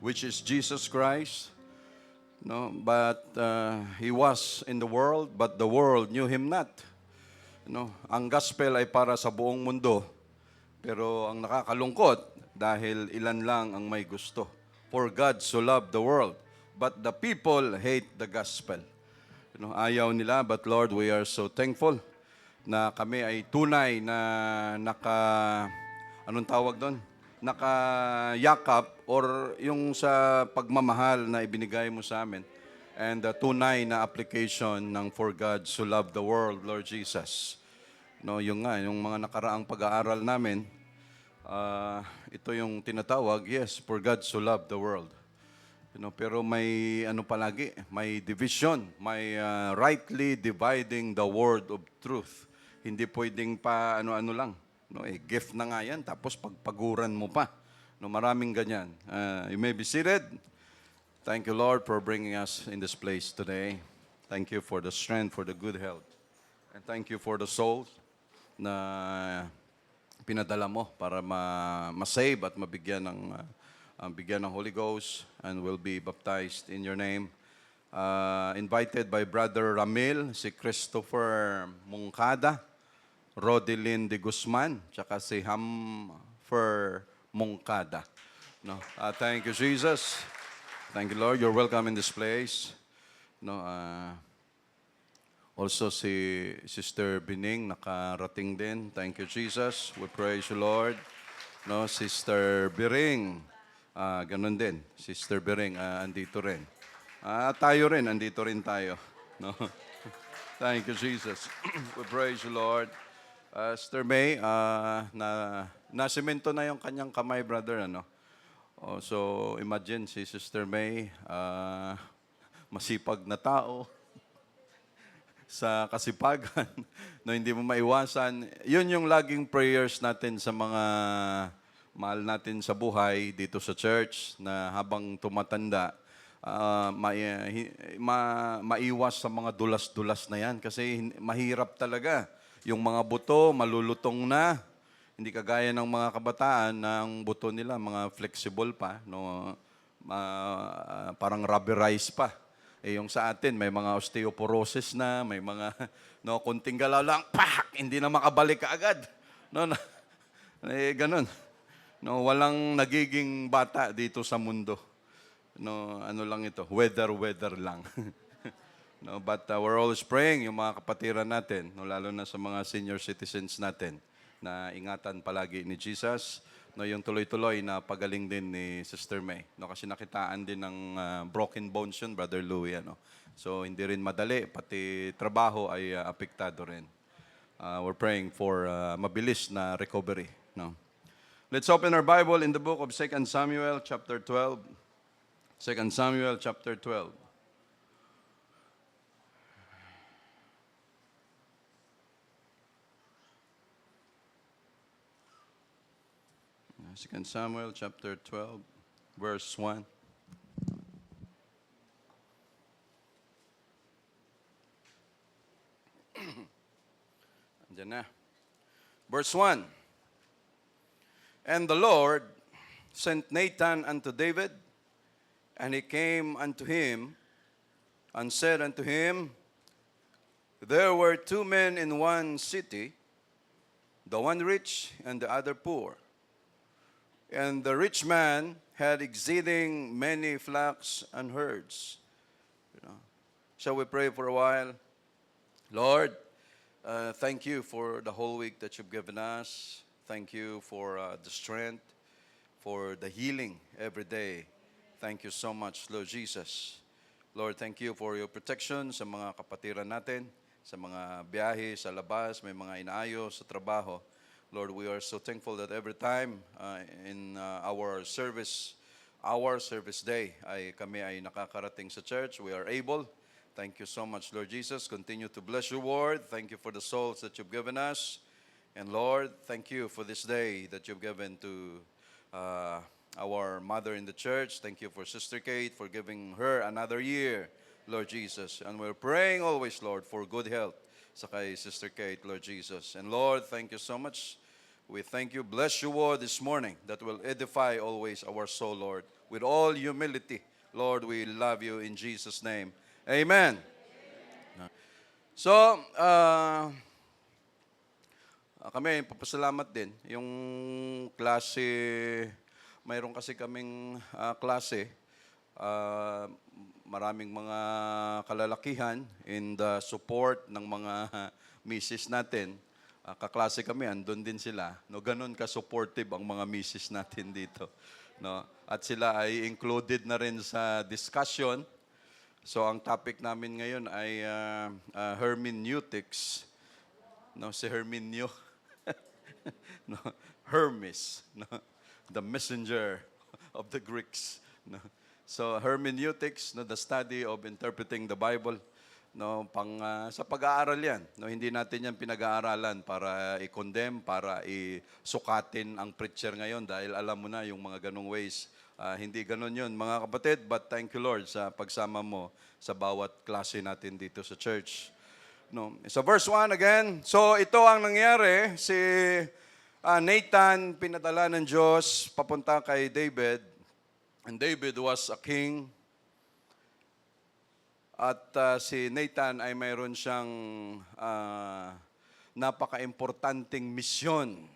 which is Jesus Christ. No, but he was in the world, but the world knew him not. No, ang gospel ay para sa buong mundo, pero ang nakakalungkot dahil ilan lang ang may gusto. For God so loved the world, but the people hate the gospel. Ayaw nila, but Lord, we are so thankful na kami ay tunay na anong tawag doon? Nakayakap or yung sa pagmamahal na ibinigay mo sa amin and the tunay na application ng For God so loved the world, Lord Jesus. No, yung nga, yung mga nakaraang pag-aaral namin, ito yung tinatawag, yes, For God so loved the world. Pero may palagi, may division, may rightly dividing the word of truth. Hindi pwedeng pa ano-ano lang. Gift na nga yan, tapos pagpaguran mo pa. Maraming ganyan. You may be seated. Thank you, Lord, for bringing us in this place today. Thank you for the strength, for the good health. And thank you for the souls na pinadala mo para ma-save at mabigyan ng Holy Ghost and will be baptized in your name. Invited by Brother Ramil, si Christopher Mungkada, Rodelyn de Guzman, tsaka si Hamfer Mungkada. No, thank you, Jesus. Thank you, Lord. You're welcome in this place. Also si Sister Bining nakarating din. Thank you, Jesus. We praise you, Lord. Sister Biring, ganun din. Sister Biring, andito rin. Tayo rin, andito rin tayo. No? Thank you, Jesus. We praise you, Lord. Sister May, nasimento na yung kanyang kamay, brother, ano? So, imagine si Sister May, masipag na tao, sa kasipagan, no, hindi mo maiwasan. Yun yung laging prayers natin sa mga mahal natin sa buhay dito sa church na habang tumatanda, maiwas sa mga dulas-dulas na yan kasi mahirap talaga. Yung mga buto, malulutong na. Hindi kagaya ng mga kabataan na ang buto nila, mga flexible pa, no? Parang rubberized pa. Yung sa atin, may mga osteoporosis na, may mga kunting galaw lang, hindi na makabalik kaagad. Ganun. Walang nagiging bata dito sa mundo. Ano lang ito, weather lang. But we're always praying yung mga kapatiran natin, lalo na sa mga senior citizens natin, na ingatan palagi ni Jesus. Yung tuloy-tuloy na pagaling din ni Sister May. Kasi nakitaan din ng broken bones yun, Brother Louie. So hindi rin madali, pati trabaho ay apektado rin. We're praying for mabilis na recovery. Let's open our Bible in the book of 2 Samuel chapter 12. 2 Samuel chapter 12. 2 Samuel chapter 12, verse 1. Andiyan na. Verse 1. And the Lord sent Nathan unto David, and he came unto him, and said unto him, There were two men in one city, the one rich and the other poor. And the rich man had exceeding many flocks and herds. Shall we pray for a while? Lord, thank you for the whole week that you've given us. Thank you for the strength, for the healing every day. Thank you so much, Lord Jesus. Lord, thank you for your protection sa mga kapatiran natin, sa mga biyahe, sa labas, may mga inaayos sa trabaho. Lord, we are so thankful that every time in our service day, kami ay nakakarating sa church. We are able. Thank you so much, Lord Jesus. Continue to bless your word. Thank you for the souls that you've given us. And Lord, thank you for this day that you've given to our mother in the church. Thank you for Sister Kate for giving her another year, Lord Jesus. And we're praying always, Lord, for good health sa kay Sister Kate, Lord Jesus. And Lord, thank you so much We thank you. Bless your word this morning that will edify always our soul, Lord. With all humility, Lord, we love you in Jesus' name. Amen. So, kami, papasalamat din. Yung klase, mayroon kasi kaming klase, maraming mga kalalakihan in the support ng mga misis natin. Kaklase kami, andun din sila. No, ganun ka-supportive ang mga misis natin dito. No? At sila ay included na rin sa discussion. So, ang topic namin ngayon ay hermeneutics. No, si Herminio. No, Hermes, no, the messenger of the Greeks. No. So hermeneutics, no, the study of interpreting the Bible, no, sa pag-aaral 'yan. No, hindi natin 'yan pinag-aaralan para i-condemn, para isukatin ang preacher ngayon dahil alam mo na yung mga ganong ways. Hindi ganon 'yun, mga kapatid, but thank you Lord sa pagsama mo sa bawat klase natin dito sa church. No. So verse 1 again. So ito ang nangyari, si Nathan pinadala ng Diyos papunta kay David. And David was a king. At si Nathan ay mayroon siyang napaka-importanting misyon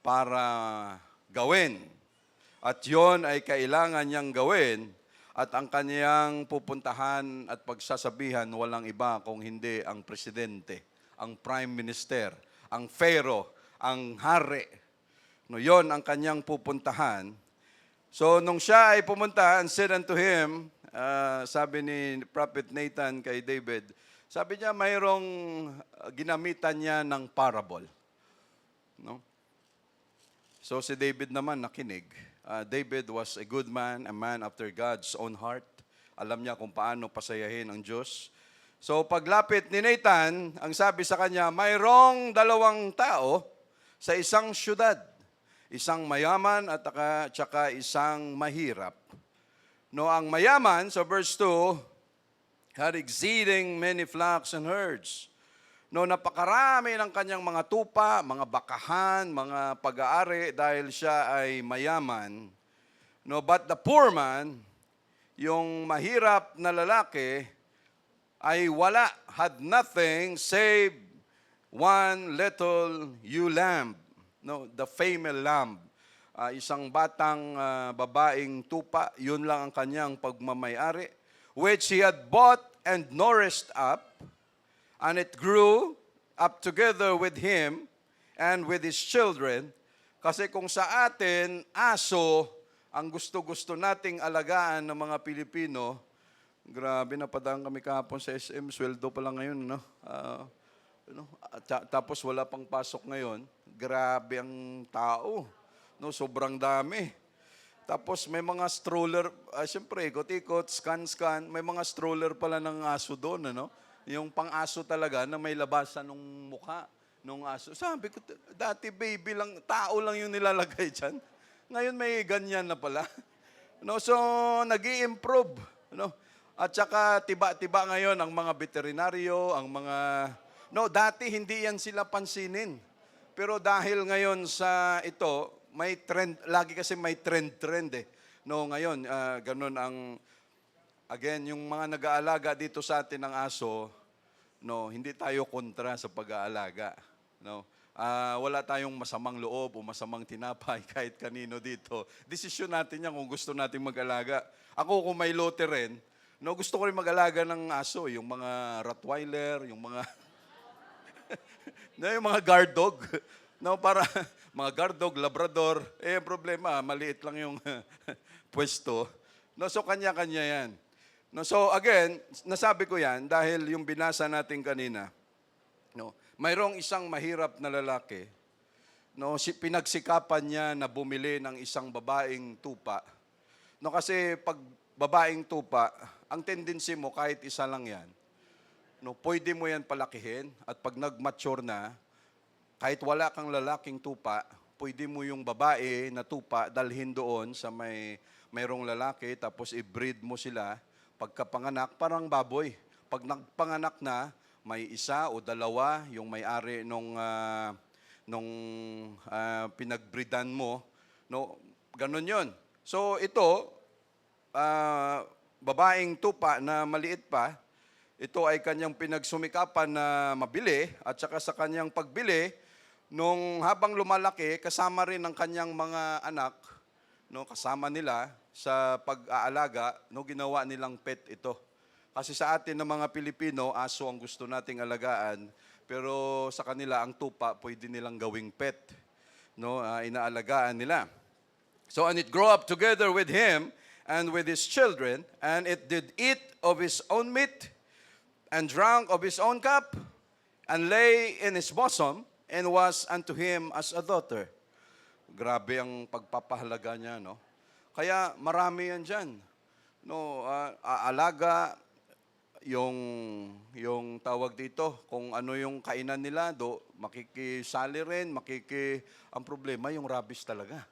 para gawin. At yon ay kailangan niyang gawin. At ang kaniyang pupuntahan at pagsasabihan, walang iba kung hindi ang presidente, ang prime minister, ang pharaoh, ang hari. No, yon ang kaniyang pupuntahan. So, nung siya ay pumunta and said unto him, sabi ni Prophet Nathan kay David, sabi niya, mayroong ginamitan niya ng parable. No? So, si David naman nakinig. David was a good man, a man after God's own heart. Alam niya kung paano pasayahin ang Diyos. So paglapit ni Nathan, ang sabi sa kanya, mayroong dalawang tao sa isang syudad. Isang mayaman at saka isang mahirap. No, ang mayaman, sa verse 2, had exceeding many flocks and herds. No, napakarami ng kanyang mga tupa, mga bakahan, mga pag-aari dahil siya ay mayaman. No, but the poor man, yung mahirap na lalaki, ay wala, had nothing save one little ewe lamb. No, the female lamb. Isang batang babaeng tupa, yun lang ang kanyang pagmamayari, which he had bought and nourished up. And it grew up together with him and with his children. Kasi kung sa atin, aso, ang gusto-gusto nating alagaan ng mga Pilipino, grabe, napadaan kami kahapon sa SM, sweldo pa lang ngayon, no? Tapos wala pang pasok ngayon, grabe ang tao, no? Sobrang dami. Tapos may mga stroller, siyempre, ikot-ikot, scan-scan, may mga stroller pala ng aso doon, ano? Yung pang-aso talaga na may labasan ng mukha ng aso. Sabi ko, dati baby lang, tao lang yung nilalagay dyan. Ngayon may ganyan na pala. No, so, nag-i-improve. No? At saka, tiba-tiba ngayon ang mga veterinaryo, ang mga... No, dati hindi yan sila pansinin. Pero dahil ngayon sa ito, may trend, lagi kasi may trend eh. No, ngayon, ganun ang... Again, yung mga nag-aalaga dito sa atin ng aso, no, hindi tayo kontra sa pag-aalaga. No? Wala tayong masamang loob o masamang tinapay kahit kanino dito. Desisyon natin yan kung gusto natin mag-alaga. Ako kung may lote rin, no, gusto ko rin mag-alaga ng aso, yung mga Rottweiler, yung mga no, yung mga guard dog. No, para mga guard dog, Labrador, ang problema, maliit lang yung pwesto. No, so kanya-kanya yan. No, so again, nasabi ko yan dahil yung binasa natin kanina, no, mayroong isang mahirap na lalaki, no, pinagsikapan niya na bumili ng isang babaeng tupa. No, kasi pag babaeng tupa, ang tendency mo kahit isa lang yan, no, pwede mo yan palakihin at pag nag-mature na, kahit wala kang lalaking tupa, pwede mo yung babae na tupa dalhin doon sa mayroong lalaki tapos i-breed mo sila. Pagkapanganak, parang baboy. Pag nagpanganak na, may isa o dalawa yung may-ari nung nung pinagbreedan mo, no? Ganon 'yon. So ito, babaeng tupa na maliit pa, ito ay kanyang pinagsumikapan na mabili at saka sa kanyang pagbili, nung habang lumalaki, kasama rin ng kanyang mga anak, no, kasama nila sa pag-aalaga, no, ginawa nilang pet ito. Kasi sa atin ng mga Pilipino, aso ang gusto nating alagaan, pero sa kanila ang tupa pwede nilang gawing pet, no, inaalagaan nila. So, and it grew up together with him and with his children, and it did eat of his own meat, and drank of his own cup, and lay in his bosom, and was unto him as a daughter. Grabe ang pagpapahalaga niya, no? Kaya marami yan dyan. No, aalaga, yung tawag dito, kung ano yung kainan nila, makikisali rin, ang problema, yung rabies talaga.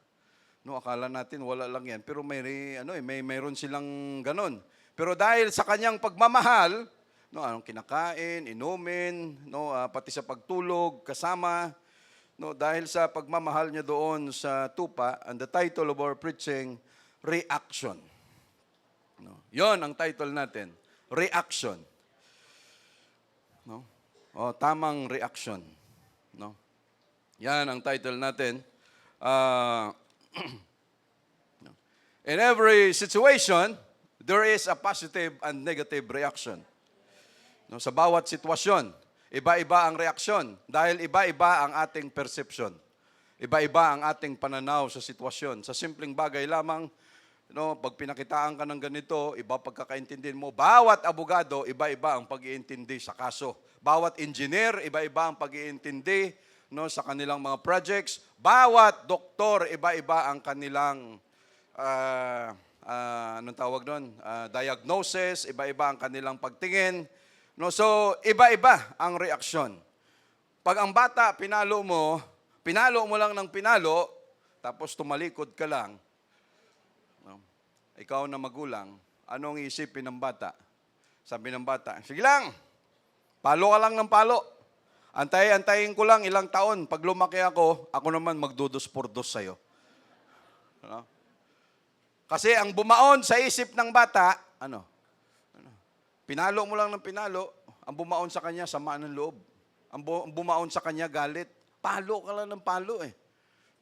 No, akala natin wala lang yan, pero mayroon silang ganon. Pero dahil sa kanyang pagmamahal, no, anong kinakain, inumin, no, pati sa pagtulog, kasama, no, dahil sa pagmamahal niya doon sa tupa, and the title of our preaching, Reaction. No, 'yon ang title natin, Reaction. No? Tamang reaction. No? Yan ang title natin. In every situation, there is a positive and negative reaction. No, sa bawat sitwasyon, iba-iba ang reaksyon dahil iba-iba ang ating perception. Iba-iba ang ating pananaw sa sitwasyon. Sa simpleng bagay lamang, no, pag pinakitaan ka ng ganito, iba pagkakaintindi mo. Bawat abogado, iba-iba ang pag-iintindi sa kaso. Bawat engineer, iba-iba ang pag-iintindi, no, sa kanilang mga projects. Bawat doktor, iba-iba ang kanilang anong tawag doon? Diagnosis, iba-iba ang kanilang pagtingin. No, so iba-iba ang reaksyon. Pag ang bata pinalo mo lang ng pinalo, tapos tumalikod ka lang, no, ikaw na magulang, anong iisipin ng bata? Sabi ng bata, sige lang, palo ka lang ng palo. Antayin ko lang ilang taon. Pag lumaki ako naman magdudos-pordos sa'yo. No? Kasi ang bumaon sa isip ng bata, pinalo mo lang ng pinalo, ang bumaon sa kanya, sama ng loob. Ang bumaon sa kanya, galit. Palo ka lang ng palo eh.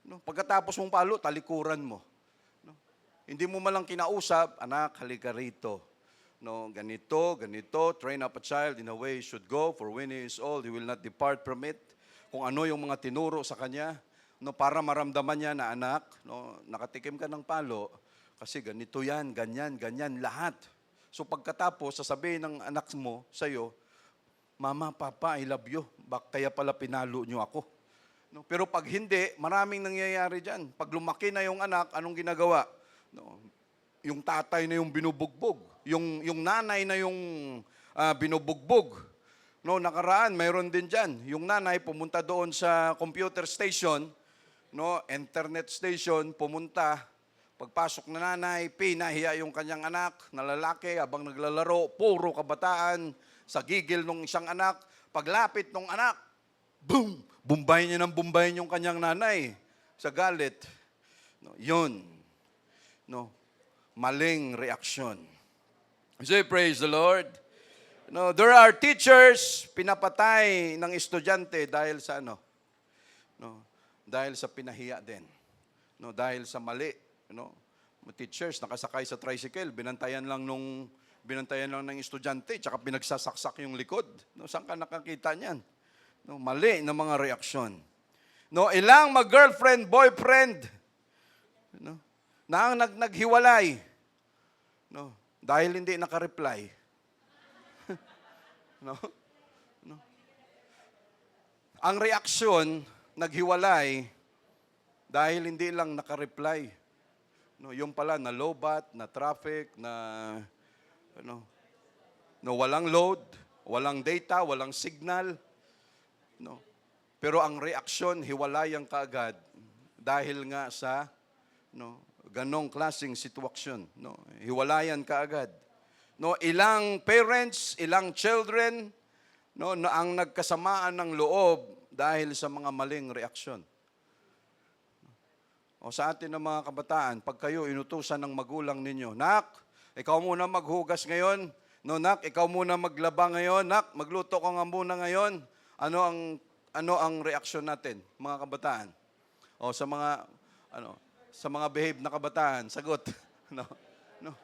No? Pagkatapos mong palo, talikuran mo. No? Hindi mo malang kinausap, anak, halika rito. No, ganito, train up a child in a way he should go, for when he is old, he will not depart from it. Kung ano yung mga tinuro sa kanya, no, para maramdaman niya na anak, no, nakatikim ka ng palo, kasi ganito yan, ganyan, lahat. So pagkatapos, sasabihin ng anak mo sa'yo, Mama, Papa, I love you. Kaya pala pinalo niyo ako. No, pero pag hindi, maraming nangyayari dyan. Pag lumaki na yung anak, anong ginagawa? No, yung tatay na yung binubugbog. Yung nanay na yung binubugbog. No, nakaraan, mayroon din dyan. Yung nanay pumunta doon sa computer station, no, internet station, pumunta. Pagpasok na nanay, pinahiya yung kanyang anak na lalaki habang naglalaro, puro kabataan sa gigil ng isang anak. Paglapit ng anak, boom! Bumbayin niya ng bumbayin yung kanyang nanay sa galit. No, yun. No, maling reaksyon. Say, praise the Lord. No, there are teachers pinapatay ng estudyante dahil sa No, dahil sa pinahiya din. No, dahil sa mali, no. Teachers nakasakay sa tricycle, binantayan lang ng estudyante, tsaka pinagsasaksak yung likod. No, saan ka nakakita niyan? No, mali na mga reaksyon. No, ilang mag-girlfriend, boyfriend, no, na ang naghiwalay. No, dahil hindi naka-reply. No? No? Ang reaksyon, naghiwalay dahil hindi lang naka-reply. No, yung pala na lowbat, na traffic, na walang load, walang data, walang signal. No. Pero ang reaksyon, hiwalayan kaagad dahil nga sa ganong klaseng sitwasyon. No, hiwalayan kaagad. No, ilang parents, ilang children, no, na ang nagkasamaan ng loob dahil sa mga maling reaksyon. O sa atin ng mga kabataan, pag kayo inutusan ng magulang ninyo, Nak, ikaw muna maghugas ngayon. No, Nak, ikaw muna maglaba ngayon. Nak, magluto ka nga muna ngayon. Ano ang reaksyon natin, mga kabataan? O sa mga behave na kabataan, sagot. No. No.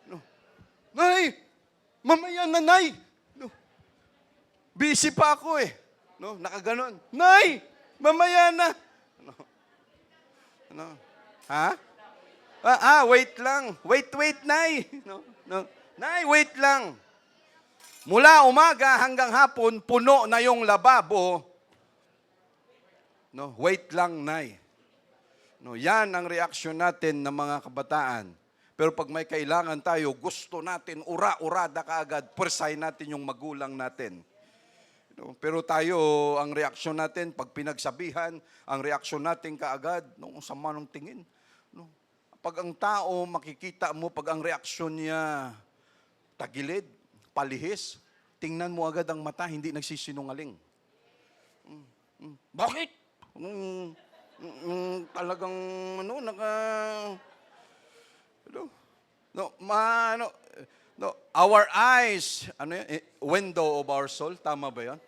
No. Nay, mamaya na, Nay. No. Busy pa ako eh. No, nakaganon. Nay, mamaya na. No. No. Ha? Wait lang. Wait, Nay. No. Nay, wait lang. Mula umaga hanggang hapon, puno na yung lababo. No, wait lang, Nay. No, yan ang reaksyon natin ng mga kabataan. Pero pag may kailangan tayo, gusto natin, ura-urada kaagad, pursay natin yung magulang natin. No, pero tayo, ang reaksyon natin, pag pinagsabihan, ang reaksyon natin kaagad, no, sama ng tingin. No, pag ang tao, makikita mo, pag ang reaksyon niya, tagilid, palihis, tingnan mo agad ang mata, hindi nagsisinungaling. Bakit? Talagang our eyes, window of our soul, tama ba 'yan?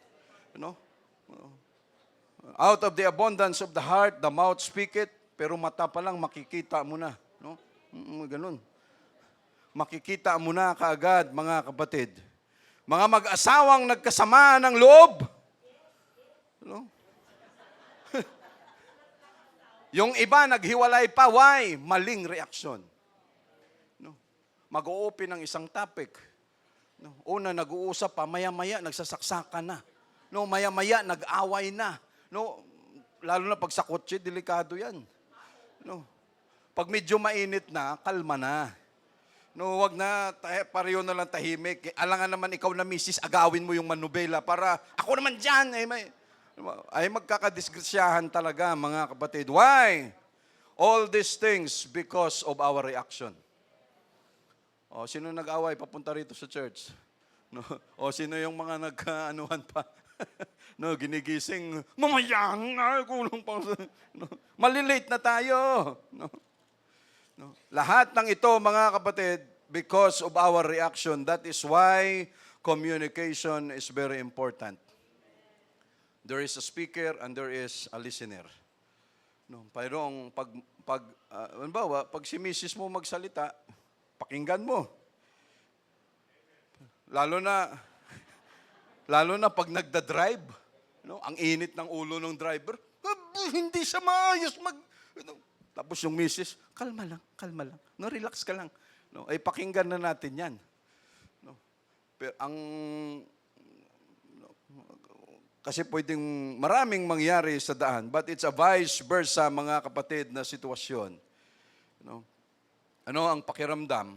Out of the abundance of the heart, the mouth speaketh, pero mata pa lang makikita mo na, no? Ganun. Makikita mo na kaagad, mga kapatid. Mga mag-asawang nagkasama ng loob. No? Yung iba naghiwalay pa, why? Maling reaksyon. No? Mag-o-open ng isang topic. No? Una, nag-uusap pa, maya-maya, nagsasaksakan na. No? Maya-maya, nag-away na. No? Lalo na pag sa kotse, delikado yan. No? Pag medyo mainit na, kalma na. No, wag na, pareho na lang tahimik. Alangan naman ikaw na misis, agawin mo yung manubela para ako naman dyan. Ay magkakadisgrasyahan talaga, mga kapatid. Why? All these things because of our reaction. O, sino nag-away papunta rito sa church? No? O, sino yung mga nagkaanuhan pa? No, ginigising, mamaya na, kulang pa. No? Malilate na tayo. No? No? Lahat ng ito, mga kapatid, because of our reaction. That is why communication is very important. There is a speaker and there is a listener. No, pero pag si misis mo magsalita, pakinggan mo. Lalo na pag nagda-drive, no, ang init ng ulo ng driver, hindi siya maayos tapos yung misis, kalma lang. No, relax ka lang. No, ay pakinggan na natin 'yan. No. Pero kasi pwedeng maraming mangyari sa daan, but it's a vice versa, mga kapatid, na sitwasyon. No? Ano ang pakiramdam?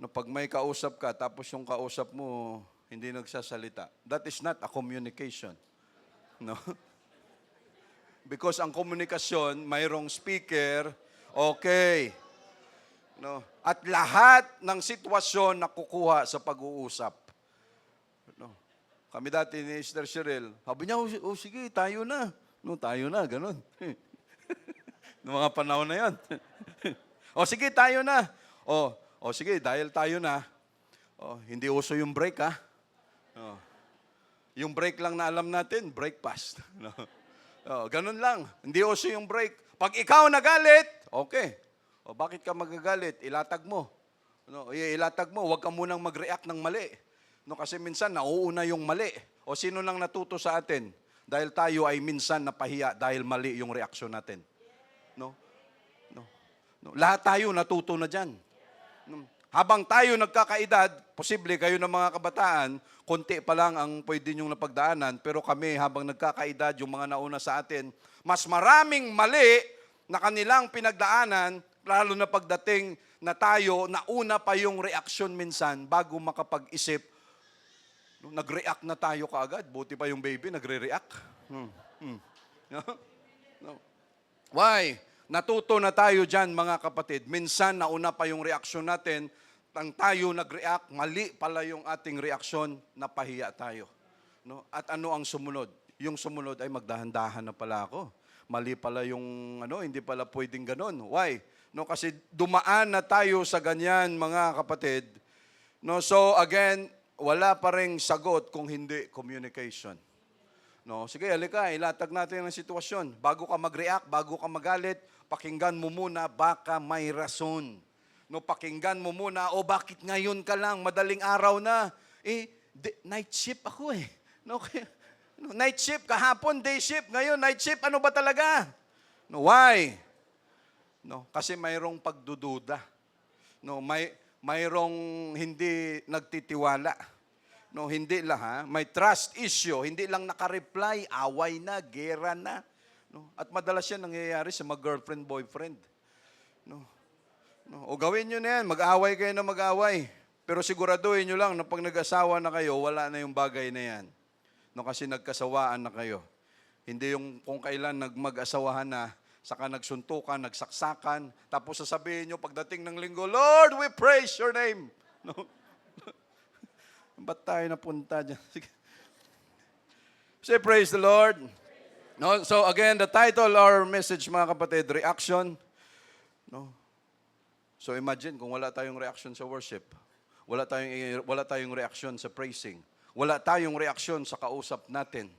No, pag may kausap ka, tapos yung kausap mo hindi nagsasalita. That is not a communication. No? Because ang komunikasyon, mayroong speaker, okay. No? At lahat ng sitwasyon nakukuha sa pag-uusap. No? Kami dati ni Sister Cheryl, sabi niya, sige, tayo na. No, tayo na, ganun. Noong mga panahon na yan. Sige, tayo na. Sige, dahil tayo na, hindi uso yung break, ha? Yung break lang na alam natin, breakfast. No? Ganun lang. Hindi uso yung break. Pag ikaw nagalit, okay. Bakit ka magagalit? Ilatag mo. No, ilatag mo, huwag ka munang mag-react ng mali. No, kasi minsan nauuna yung mali. O sino nang natuto sa atin? Dahil tayo ay minsan napahiya dahil mali yung reaksyon natin. No? Lahat tayo natuto na dyan. No? Habang tayo nagkakaedad, posible kayo ng mga kabataan, konti pa lang ang pwede nyong napagdaanan, pero kami habang nagkakaedad, yung mga nauna sa atin, mas maraming mali na kanilang pinagdaanan, lalo na pagdating na tayo, nauna pa yung reaksyon minsan bago makapag-isip. Nag-react na tayo kaagad. Buti pa yung baby, nagre-react. No? Why? Natuto na tayo dyan, mga kapatid. Minsan, nauna pa yung reaksyon natin. Nang tayo nag-react, mali pala yung ating reaksyon, napahiya tayo. No? At ano ang sumunod? Yung sumunod ay magdahan-dahan na pala ako. Mali pala yung hindi pala pwedeng ganun. Why? No, kasi dumaan na tayo sa ganyan, mga kapatid. No, so again, wala pa ring sagot kung hindi communication. No, sige, halika, ilatag natin ang sitwasyon. Bago ka mag-react, bago ka magalit, pakinggan mo muna, baka may rason. No, pakinggan mo muna, bakit ngayon ka lang, madaling araw na. Night shift ako eh. No, night shift, kahapon day shift, ngayon night shift, ano ba talaga? No, why? No, kasi mayroong pagdududa. No, mayroong hindi nagtitiwala. No, hindi lang may trust issue, hindi lang naka-reply, away na, gera na. No, at madalas yan nangyayari sa mga girlfriend, boyfriend. No. No, o gawin nyo na yan, mag-away kayo na mag-away. Pero siguraduhin nyo lang na pag nag-asawa na kayo, wala na yung bagay na yan. No, kasi nagkasawaan na kayo. Hindi yung kung kailan mag-asawahan na, saka nagsuntukan, nagsaksakan, tapos sasabihin nyo pagdating ng linggo, Lord, we praise your name. No? Ba't tayo napunta dyan? Say, praise the Lord. No? So again, the title or message, mga kapatid, reaction. No? So imagine kung wala tayong reaction sa worship, wala tayong reaction sa praising, wala tayong reaction sa kausap natin.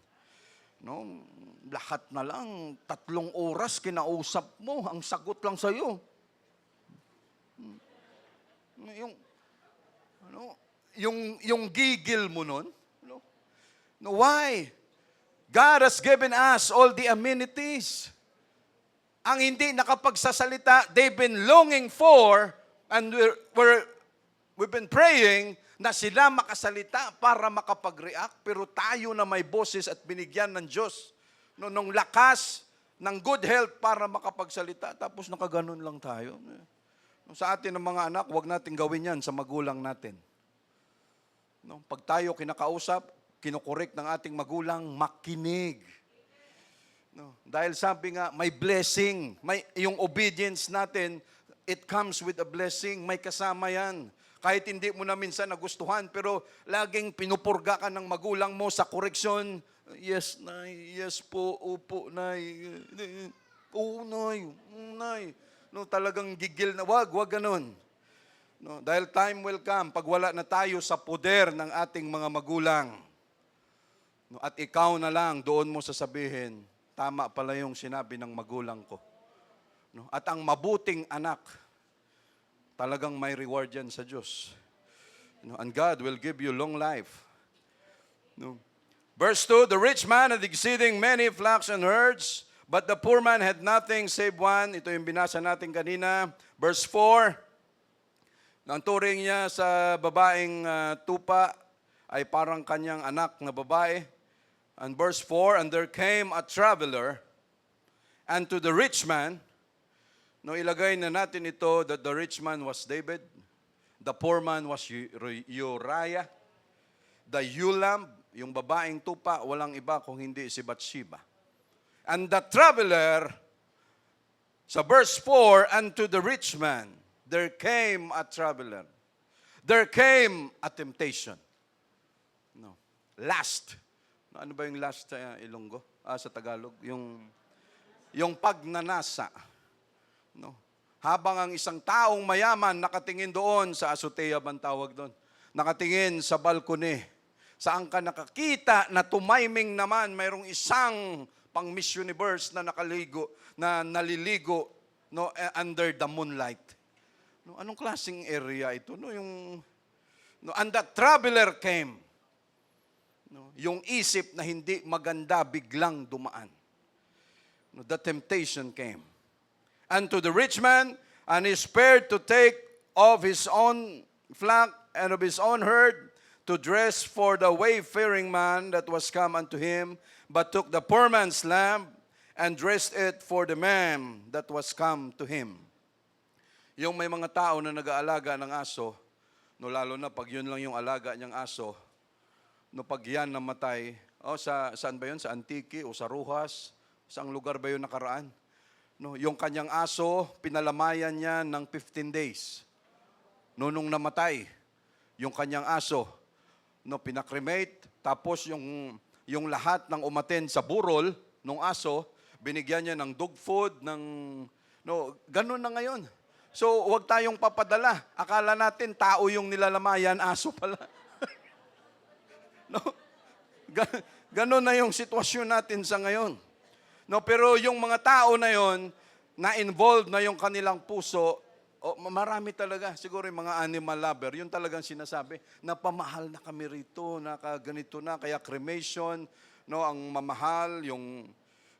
No, lahat na lang 3 oras kinausap mo, ang sagot lang sa iyo. Yung gigil mo nun. No? Why? God has given us all the amenities. Ang hindi nakapagsasalita, they've been longing for, and we've been praying na sila makasalita para makapag-react, pero tayo na may boses at binigyan ng Diyos nung lakas ng good health para makapagsalita, tapos nakaganon lang tayo. Sa atin ng mga anak, huwag natin gawin yan sa magulang natin. Pag tayo kinakausap, kinukorek ng ating magulang, makinig. Dahil sabi nga, may blessing, yung obedience natin, it comes with a blessing, may kasama yan. Kahit hindi mo na minsan nagustuhan, pero laging pinupurga ka ng magulang mo sa koreksyon. Yes, nay. Yes po. Opo, nay. Oo, nay. Nay. No, talagang gigil na. Wag ganun. No, dahil time will come, pag wala na tayo sa poder ng ating mga magulang. No, at ikaw na lang, doon mo sasabihin, tama pala yung sinabi ng magulang ko. No, at ang mabuting anak, talagang may reward yan sa Diyos. And God will give you long life. Verse 2, the rich man had exceeding many flocks and herds, but the poor man had nothing save one. Ito yung binasa natin kanina. Verse 4, ang turing niya sa babaeng tupa ay parang kanyang anak na babae. And verse 4, and there came a traveler unto the rich man. No, ilagay na natin ito that the rich man was David, the poor man was Uriah, the Ulam, yung babaeng tupa, walang iba kung hindi si Bathsheba. And the traveler, sa verse 4, unto the rich man, there came a traveler. There came a temptation. No. Last. Ano ba yung last sa Ilonggo? Sa Tagalog? Yung pagnanasa. No. Habang ang isang taong mayaman nakatingin doon sa azotea bang tawag doon, nakatingin sa balkone, saan ka nakakita na tumaiming naman mayroong isang pang Miss Universe na naliligo under the moonlight. No, anong klaseng area ito? And the traveler came. No, yung isip na hindi maganda biglang dumaan. No, the temptation came. And to the rich man, and he spared to take of his own flock and of his own herd to dress for the wayfaring man that was come unto him, but took the poor man's lamb and dressed it for the man that was come to him. Yung may mga tao na nag-aalaga ng aso, no, lalo na pag yun lang yung alaga niyang aso, no, pag yan namatay, saan ba yun? Sa Antique o sa Rojas? Saang lugar ba yun nakaraan? No, yung kanyang aso, pinalamayan niya ng 15 days. Nung namatay, yung kanyang aso, no, pinakremate, tapos yung yung lahat ng umaten sa burol ng aso, binigyan niya ng dog food, ganun na ngayon. So, huwag tayong papadala. Akala natin tao yung nilalamayan, aso pala. No? Ganun na yung sitwasyon natin sa ngayon. No, pero yung mga tao na yon, na-involved na yung kanilang puso, marami talaga, siguro yung mga animal lover, yun talagang sinasabi, napamahal na kami rito, nakaganito na, kaya cremation, no, ang mamahal, yung,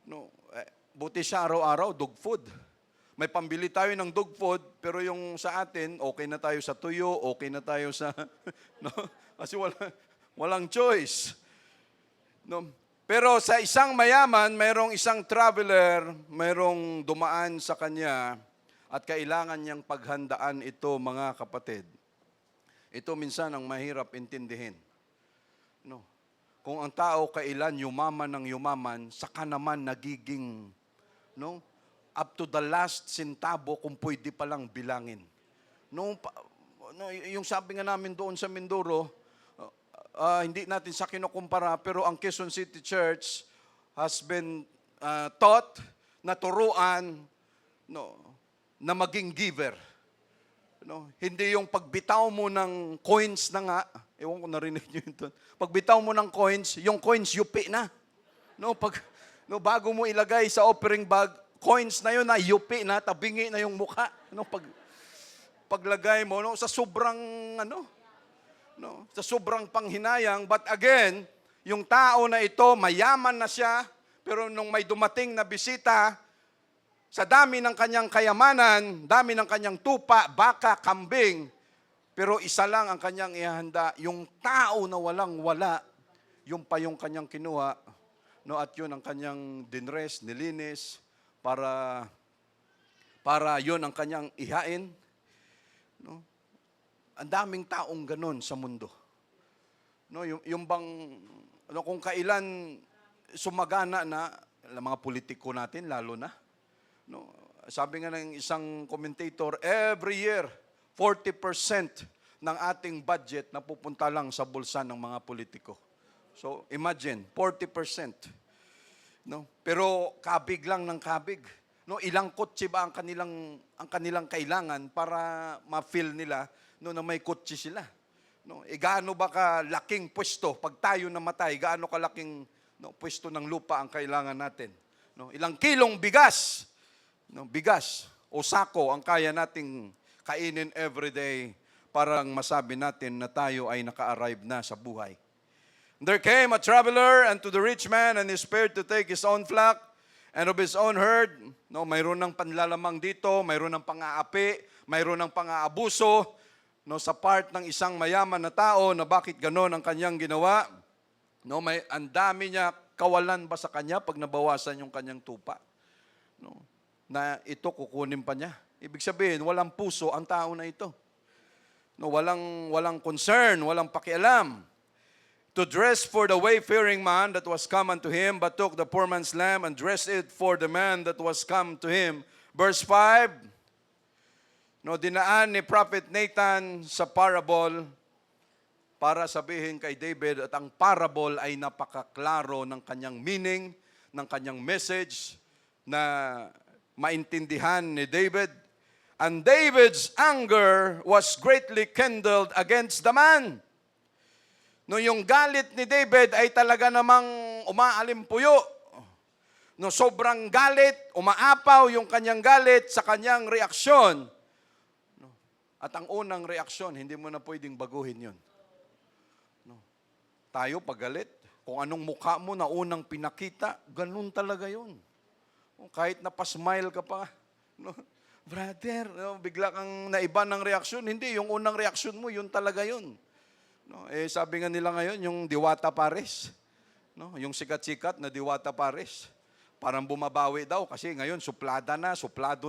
no, buti siya araw-araw, dog food. May pambili tayo ng dog food, pero yung sa atin, okay na tayo sa tuyo, okay na tayo sa, no, kasi walang choice. No, pero sa isang mayaman, mayroong isang traveler, mayroong dumaan sa kanya, at kailangan niyang paghandaan ito, mga kapatid. Ito minsan ang mahirap intindihin. No. Kung ang tao kailan yumaman ng yumaman, saka naman nagiging, no, up to the last centavo kung pwede palang bilangin. Yung sabi nga namin doon sa Mindoro, hindi natin sa kinukumpara, pero ang Quezon City Church has been taught, na turuan, no, na maging giver. No? Hindi yung pagbitaw mo ng coins na nga, ewan ko narinig nyo yun. Pagbitaw mo ng coins, yung coins yupi na. No, bago mo ilagay sa offering bag, coins na yun na yupi na, tabingi na yung mukha. No, paglagay mo, no, sa sobrang sa sobrang panghinayang, but again, yung tao na ito, mayaman na siya, pero nung may dumating na bisita, sa dami ng kanyang kayamanan, dami ng kanyang tupa, baka, kambing, pero isa lang ang kanyang ihanda, yung tao na walang-wala, yung pa yung kanyang kinuha, no, at yun ang kanyang dinres, nilinis, para yun ang kanyang ihain. No? Ang daming taong ganun sa mundo. No, yung bang, kung kailan sumagana na, mga politiko natin, lalo na, no, sabi nga ng isang commentator, every year, 40% ng ating budget na pupunta lang sa bulsa ng mga politiko. So, imagine, 40%. No? Pero kabig lang ng kabig. No, ilang kotse ba ang kanilang kailangan para ma-feel nila, no, na may kotse sila? No, gaano ba kalaking pwesto pag tayo namatay, gaano kalaking, no, pwesto ng lupa ang kailangan natin? No, ilang kilong bigas? No, bigas o sako ang kaya nating kainin everyday para masabi natin na tayo ay naka-arrive na sa buhay. There came a traveler unto the rich man and he spared to take his own flock and of his own herd. No, mayroon ng panlalamang dito, mayroon ng pang-aapi, mayroon ng pang-aabuso, no, sa part ng isang mayaman na tao na bakit ganon ang kanyang ginawa. No, ang dami niya, kawalan ba sa kanya pag nabawasan yung kanyang tupa? No, na ito kukunin pa niya. Ibig sabihin, walang puso ang tao na ito. No, walang concern, walang pakialam. To dress for the wayfaring man that was come unto him, but took the poor man's lamb and dressed it for the man that was come to him. Verse 5, no, dinaan ni Prophet Nathan sa parable para sabihin kay David at ang parable ay napakaklaro ng kanyang meaning, ng kanyang message na maintindihan ni David. And David's anger was greatly kindled against the man. No, yung galit ni David ay talaga namang umaalimpuyo. No, sobrang galit, umaapaw yung kanyang galit sa kanyang reaksyon. No, at ang unang reaksyon, hindi mo na pwedeng baguhin yun. No, tayo pagalit, kung anong mukha mo na unang pinakita, ganun talaga yun. Kahit napasmile ka pa, no, brother, no, bigla kang naiba ng reaksyon. Hindi, yung unang reaksyon mo, yun talaga yun. No, sabi nga nila ngayon, yung Diwata Pares, no, yung sikat-sikat na Diwata Pares, parang bumabawi daw kasi ngayon suplado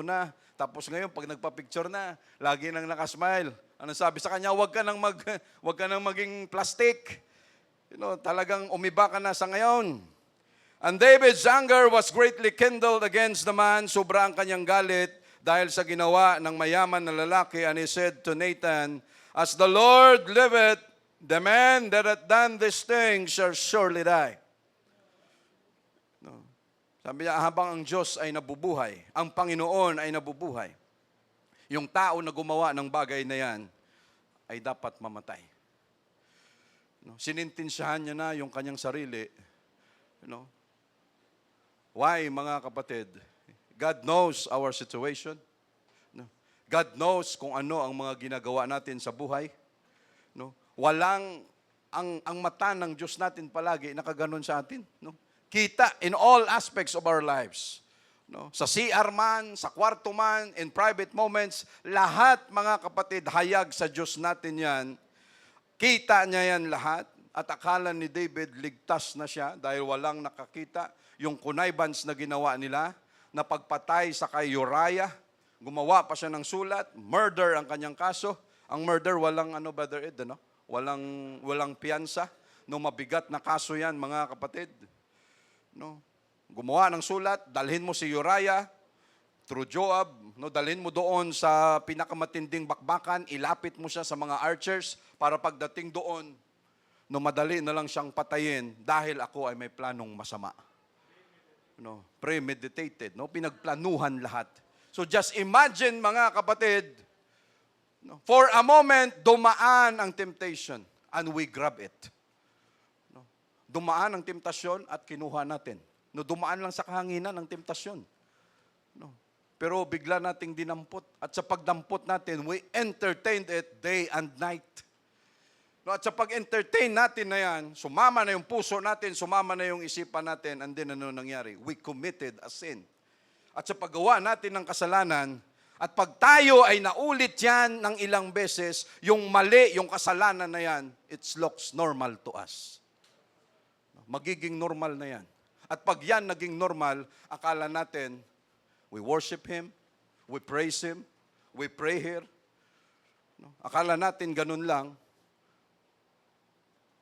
na. Tapos ngayon, pag nagpa-picture na, lagi nang nakasmile. Ano sabi sa kanya? Huwag ka nang maging plastic. You know, talagang umiba ka na sa ngayon. And David's anger was greatly kindled against the man. Sobra ang kanyang galit dahil sa ginawa ng mayaman na lalaki. And he said to Nathan, as the Lord liveth, the man that hath done this thing shall surely die. Sabi niya, habang ang Diyos ay nabubuhay, ang Panginoon ay nabubuhay, yung tao na gumawa ng bagay na yan ay dapat mamatay. No? Sinintensyahan niya na yung kanyang sarili. No? Why, mga kapatid? God knows our situation. No? God knows kung ano ang mga ginagawa natin sa buhay. No? Ang mata ng Diyos natin palagi nakaganon sa atin. No? Kita in all aspects of our lives. No? Sa CR man, sa kwarto man, in private moments, lahat, mga kapatid, hayag sa Diyos natin yan. Kita niya yan lahat. At akala ni David, ligtas na siya dahil walang nakakita. Yung connivance na ginawa nila, na pagpatay sa kay Uriah, gumawa pa siya ng sulat, murder ang kanyang kaso. Ang murder, walang Brother Ed, walang piyansa. No, mabigat na kaso yan, mga kapatid. No? Gumawa ng sulat, dalhin mo si Uriah through Joab, no, dalhin mo doon sa pinakamatinding bakbakan, ilapit mo siya sa mga archers para pagdating doon, no, madali na lang siyang patayin dahil ako ay may planong masama. No, premeditated, no, pinagplanuhan lahat. So just imagine, mga kapatid, no, for a moment dumaan ang temptation and we grab it. Dumaan ang temptasyon at kinuha natin. No, dumaan lang sa kahanginan ang temptasyon. No. Pero bigla nating dinampot. At sa pagdampot natin, we entertained it day and night. No, at sa pag-entertain natin na yan, sumama na yung puso natin, sumama na yung isipan natin, and then ano nangyari? We committed a sin. At sa paggawa natin ng kasalanan, at pag tayo ay naulit yan ng ilang beses, yung mali, yung kasalanan na yan, it looks normal to us. Magiging normal na yan. At pag yan naging normal, akala natin, we worship Him, we praise Him, we pray here. Akala natin ganun lang.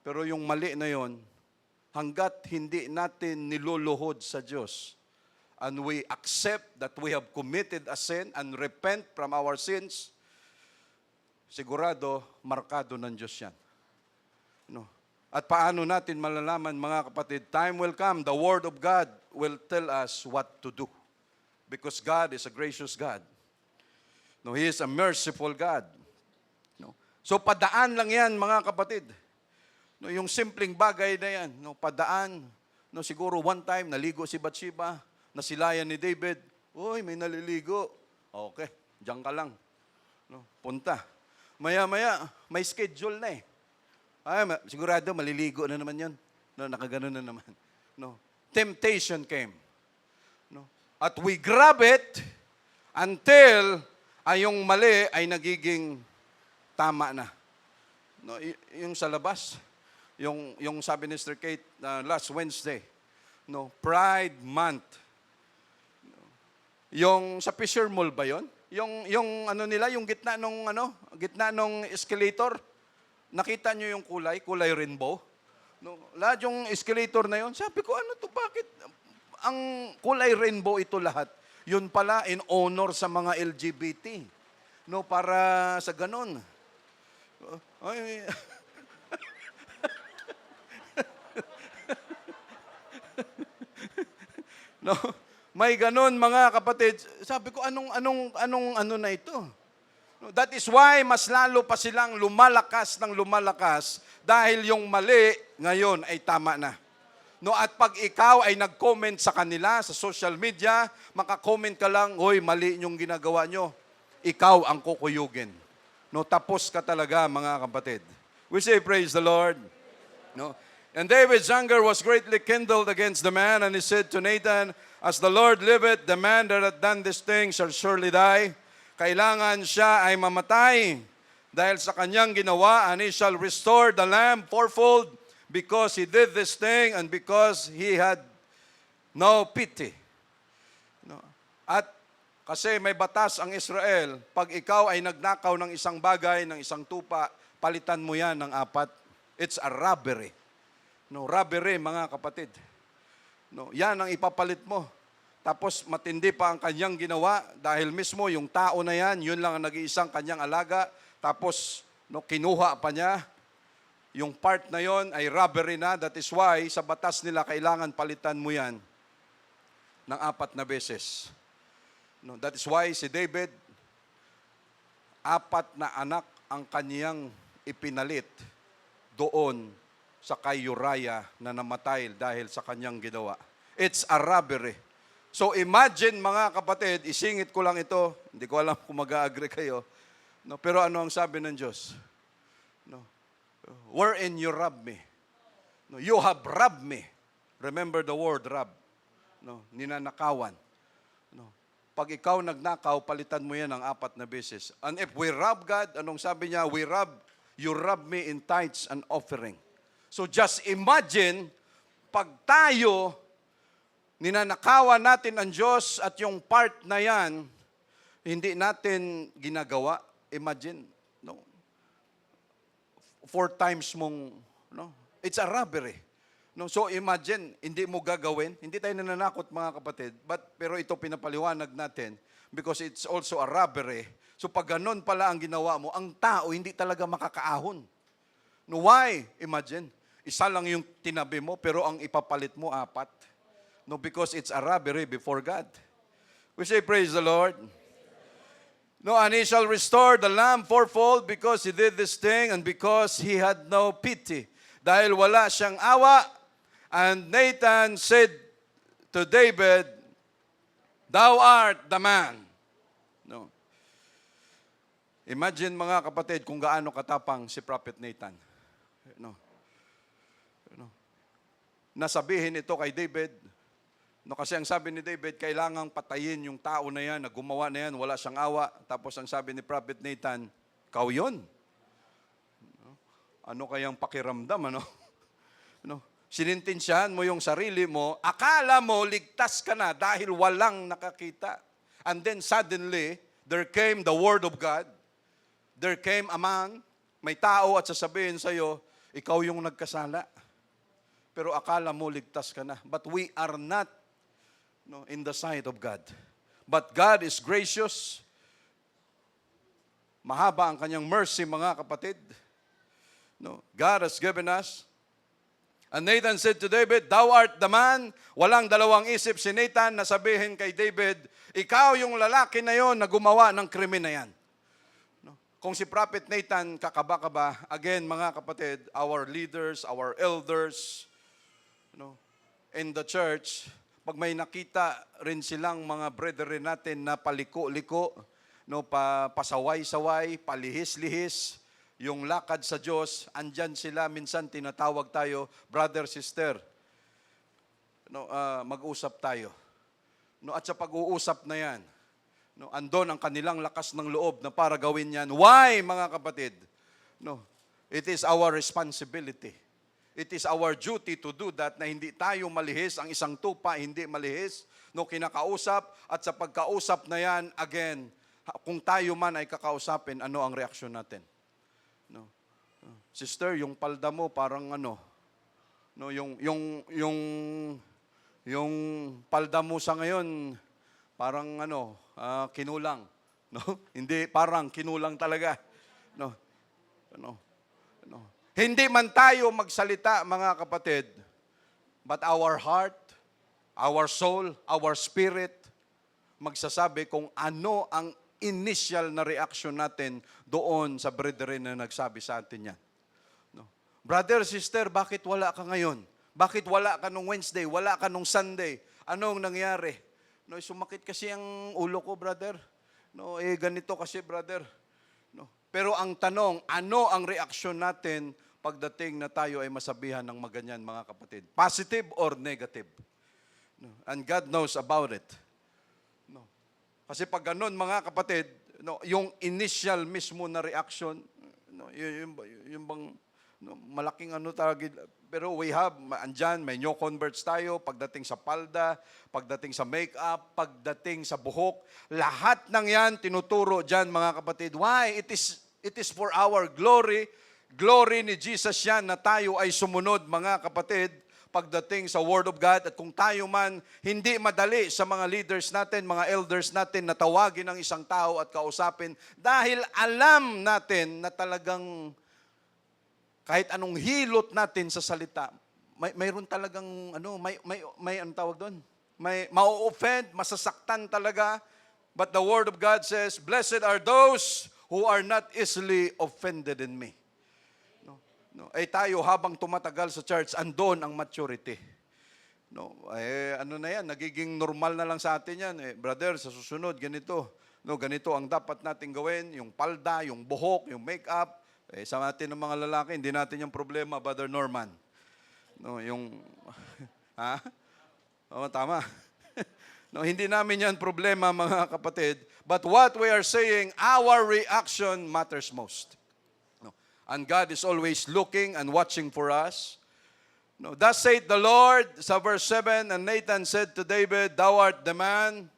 Pero yung mali na yon, hanggat hindi natin niluluhod sa Diyos, and we accept that we have committed a sin and repent from our sins, sigurado, markado ng Diyos yan. No? At paano natin malalaman, mga kapatid? Time will come, the Word of God will tell us what to do. Because God is a gracious God. No, He is a merciful God. No? So padaan lang yan, mga kapatid. No, yung simpleng bagay na yan, no, padaan. No, siguro one time, naligo si Bathsheba, nasilayan ni David. Uy, may naliligo. Okay, diyan ka lang. No, punta. Maya-maya, may schedule na eh. Ay, sigurado, maliligo na naman yun. No, nakaganon na naman. No. Temptation came. No. At we grab it until yung mali ay nagiging tama na. No, yung sa labas, yung sabi ni Sister Kate last Wednesday, no, Pride Month. Yung sa Fisher Mall ba yon? Yung ano nila, yung gitna nung escalator. Nakita nyo yung kulay rainbow? No, lahat yung escalator na yon. Sabi ko, ano to, bakit? Ang kulay rainbow ito lahat. Yun pala in honor sa mga LGBT. No, para sa ganon. Ay, no, may ganon, mga kapatid. Sabi ko, anong na ito? That is why mas lalo pa silang lumalakas dahil yung mali ngayon ay tama na. No, at pag ikaw ay nag-comment sa kanila sa social media, maka-comment ka lang, "Hoy, mali yung ginagawa nyo." Ikaw ang kukuyugin. No, tapos ka talaga, mga kapatid. We say praise the Lord. No. And David's anger was greatly kindled against the man, and he said to Nathan, "As the Lord liveth, the man that hath done this thing shall surely die." Kailangan siya ay mamatay dahil sa kanyang ginawa, and he shall restore the lamb fourfold because he did this thing and because he had no pity. No. At kasi may batas ang Israel, pag ikaw ay nagnakaw ng isang bagay, ng isang tupa, palitan mo yan ng 4. It's a robbery. No, robbery, mga kapatid. No, yan ang ipapalit mo. Tapos matindi pa ang kanyang ginawa dahil mismo yung tao na yan, yun lang ang nag-iisang kanyang alaga. Tapos no, kinuha pa niya. Yung part na yon ay robbery na. That is why sa batas nila kailangan palitan mo yan ng 4 na beses. No, that is why si David, 4 na anak ang kaniyang ipinalit doon sa kay Uriah na namatay dahil sa kanyang ginawa. It's a robbery. So imagine mga kapatid, isingit ko lang ito, hindi ko alam kung mag-agree kayo, no, pero ano ang sabi ng Diyos? No, wherein you rob me. No, you have robbed me. Remember the word rob. No, ninanakawan. No, pag ikaw nagnakaw, palitan mo yan ng 4 na beses. And if we rob God, anong sabi niya? You rob me in tithes and offering. So just imagine, pag tayo, ninanakawan natin ang Diyos at yung part na yan, hindi natin ginagawa. Imagine, no? 4 times mong, no? It's a robbery. No, so imagine, hindi mo gagawin. Hindi tayo nananakot mga kapatid, pero ito pinapaliwanag natin because it's also a robbery. So pag ganun pala ang ginawa mo, ang tao hindi talaga makakaahon. No, why? Imagine, isa lang yung tinabi mo, pero ang ipapalit mo 4. No, because it's a robbery before God. We say, praise the Lord. No, and he shall restore the lamb fourfold because he did this thing and because he had no pity. Dahil wala siyang awa. And Nathan said to David, thou art the man. No. Imagine mga kapatid kung gaano katapang si Prophet Nathan. No. No. Nasabihin ito kay David. No, kasi ang sabi ni David, kailangang patayin yung tao na yan, na gumawa na yan, wala siyang awa. Tapos ang sabi ni Prophet Nathan, ikaw yun. No? Ano kayang pakiramdam, ano? No? Sinintensyahan mo yung sarili mo, akala mo ligtas ka na dahil walang nakakita. And then suddenly, there came the word of God. There came a man, may tao at sasabihin sa'yo, ikaw yung nagkasala. Pero akala mo ligtas ka na. But we are not, no, in the sight of God. But God is gracious. Mahaba ang kanyang mercy, mga kapatid. No, God has given us. And Nathan said to David, thou art the man. Walang dalawang isip si Nathan na sabihin kay David, ikaw yung lalaki na yon na gumawa ng krimen na yan. No? Kung si Prophet Nathan kakaba-kaba, again mga kapatid, our leaders, our elders, no, in the church, pag may nakita rin silang mga brethren natin na paliko-liko, no, pasaway-saway, palihis-lihis, yung lakad sa Diyos, andyan sila, minsan tinatawag tayo, brother, sister, no, mag-usap tayo. No, at sa pag-uusap na yan, no, andon ang kanilang lakas ng loob na para gawin yan. Why, mga kapatid? No, it is our responsibility. It is our duty to do that, na hindi tayo malihis, ang isang tupa hindi malihis, no, kinakausap, at sa pagkausap na yan, again, kung tayo man ay kakausapin, ano ang reaksyon natin? No. Sister, yung palda mo parang ano, no, yung palda mo sa ngayon parang ano, kinulang, no? Hindi parang kinulang talaga. No. No. No. Hindi man tayo magsalita, mga kapatid, but our heart, our soul, our spirit magsasabi kung ano ang initial na reaction natin doon sa brethren na nagsabi sa atin yan. No. Brother, sister, bakit wala ka ngayon? Bakit wala ka nung Wednesday? Wala ka nung Sunday? Anong nangyari? No, sumakit kasi ang ulo ko, brother. No, ganito kasi, brother. No. Pero ang tanong, ano ang reaksyon natin pagdating na tayo ay masabihan ng maganyan, mga kapatid? Positive or negative? No. And God knows about it. No. Kasi pag ganun, mga kapatid, no, yung initial mismo na reaction, no, yung bang no, malaking ano talaga, pero we have, andyan, may new converts tayo, pagdating sa palda, pagdating sa makeup, pagdating sa buhok, lahat ng yan tinuturo dyan, mga kapatid. Why? It is for our glory. Glory ni Jesus yan na tayo ay sumunod, mga kapatid, pagdating sa Word of God. At kung tayo man hindi madali sa mga leaders natin, mga elders natin, na tawagin ng isang tao at kausapin dahil alam natin na talagang kahit anong hilot natin sa salita, mayroon talagang ano, may anong tawag doon? may mau-offend, masasaktan talaga. But the Word of God says, blessed are those who are not easily offended in me. No, ay tayo habang tumatagal sa church, andon ang maturity. No, ano na yan, nagiging normal na lang sa atin yan. Brother, sa susunod, ganito. No, ganito ang dapat natin gawin, yung palda, yung buhok, yung makeup. Sa atin ng mga lalaki, hindi natin yung problema, Brother Norman. No, yung, ha? Oo, tama. No, hindi namin yan problema, mga kapatid. But what we are saying, our reaction matters most. No. And God is always looking and watching for us. No, thus saith the Lord, sa verse 7, and Nathan said to David, thou art the man.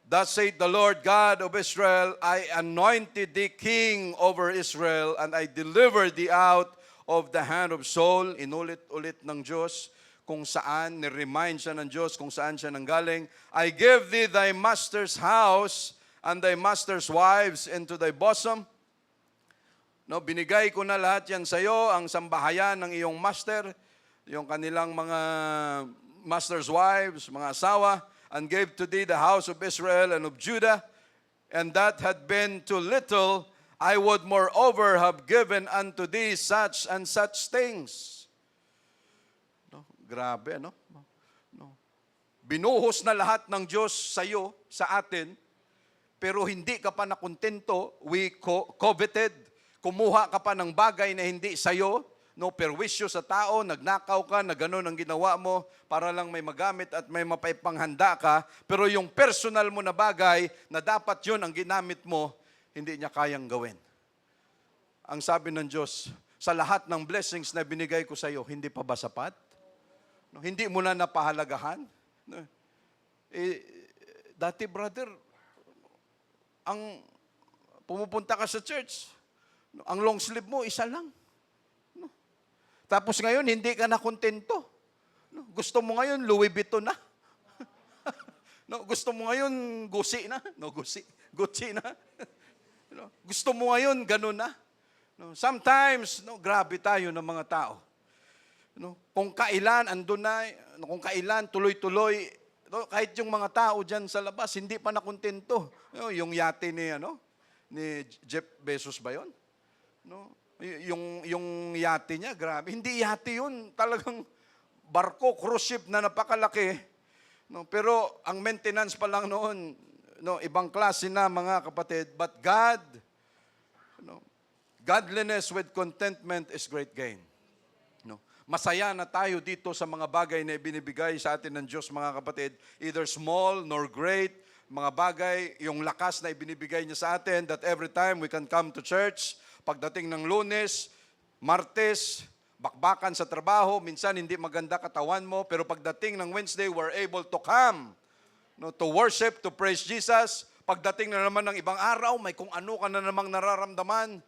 Thus saith the Lord God of Israel, I anointed thee king over Israel, and I delivered thee out of the hand of Saul. Inulit-ulit ng Diyos kung saan, ni-remind siya ng Diyos kung saan siya nanggaling. I give thee thy master's house and thy master's wives into thy bosom. No, binigay ko na lahat yan sa iyo, ang sambahayan ng iyong master, yung kanilang mga master's wives, mga asawa, and gave to thee the house of Israel and of Judah, and that had been too little, I would moreover have given unto thee such and such things. No, grabe, no? No. Binuhos na lahat ng Diyos sa iyo, sa atin, pero hindi ka pa nakontento, we coveted, kumuha ka pa ng bagay na hindi sa iyo, no, perwisyo sa tao, nagnakaw ka, na gano'n ang ginawa mo para lang may magamit at may mapaipanghanda ka, pero yung personal mo na bagay na dapat yun ang ginamit mo, hindi niya kayang gawin. Ang sabi ng Diyos, sa lahat ng blessings na binigay ko sa iyo, hindi pa ba sapat? No, hindi mo na napahalagahan? No. Dati brother, ang pumupunta ka sa church, no, ang long sleeve mo, isa lang. No. Tapos ngayon, hindi ka na kontento. No. Gusto mo ngayon, Louis Vuitton na. No, gusto mo ngayon, Gucci na. No, Gucci na. No, gusto mo ngayon, ganun na. No, sometimes, no, grabe tayo ng mga tao. No, kung kailan, andun na, kung kailan, tuloy-tuloy, no, kahit yung mga tao dyan sa labas, hindi pa nakontento. No, yung yate ni, ni Jeff Bezos ba yun? No, yung yate niya, grabe. Hindi yate yun, talagang barko, cruise ship na napakalaki. No, pero ang maintenance pa lang noon, no, ibang klase na mga kapatid. But God, no, godliness with contentment is great gain. No, masaya na tayo dito sa mga bagay na ibinibigay sa atin ng Diyos, mga kapatid. Either small nor great, mga bagay, yung lakas na ibinibigay niya sa atin, that every time we can come to church, pagdating ng Lunes, Martes, bakbakan sa trabaho, minsan hindi maganda katawan mo, pero pagdating ng Wednesday, we're able to come, no, to worship, to praise Jesus. Pagdating na naman ng ibang araw, may kung ano ka na namang nararamdaman.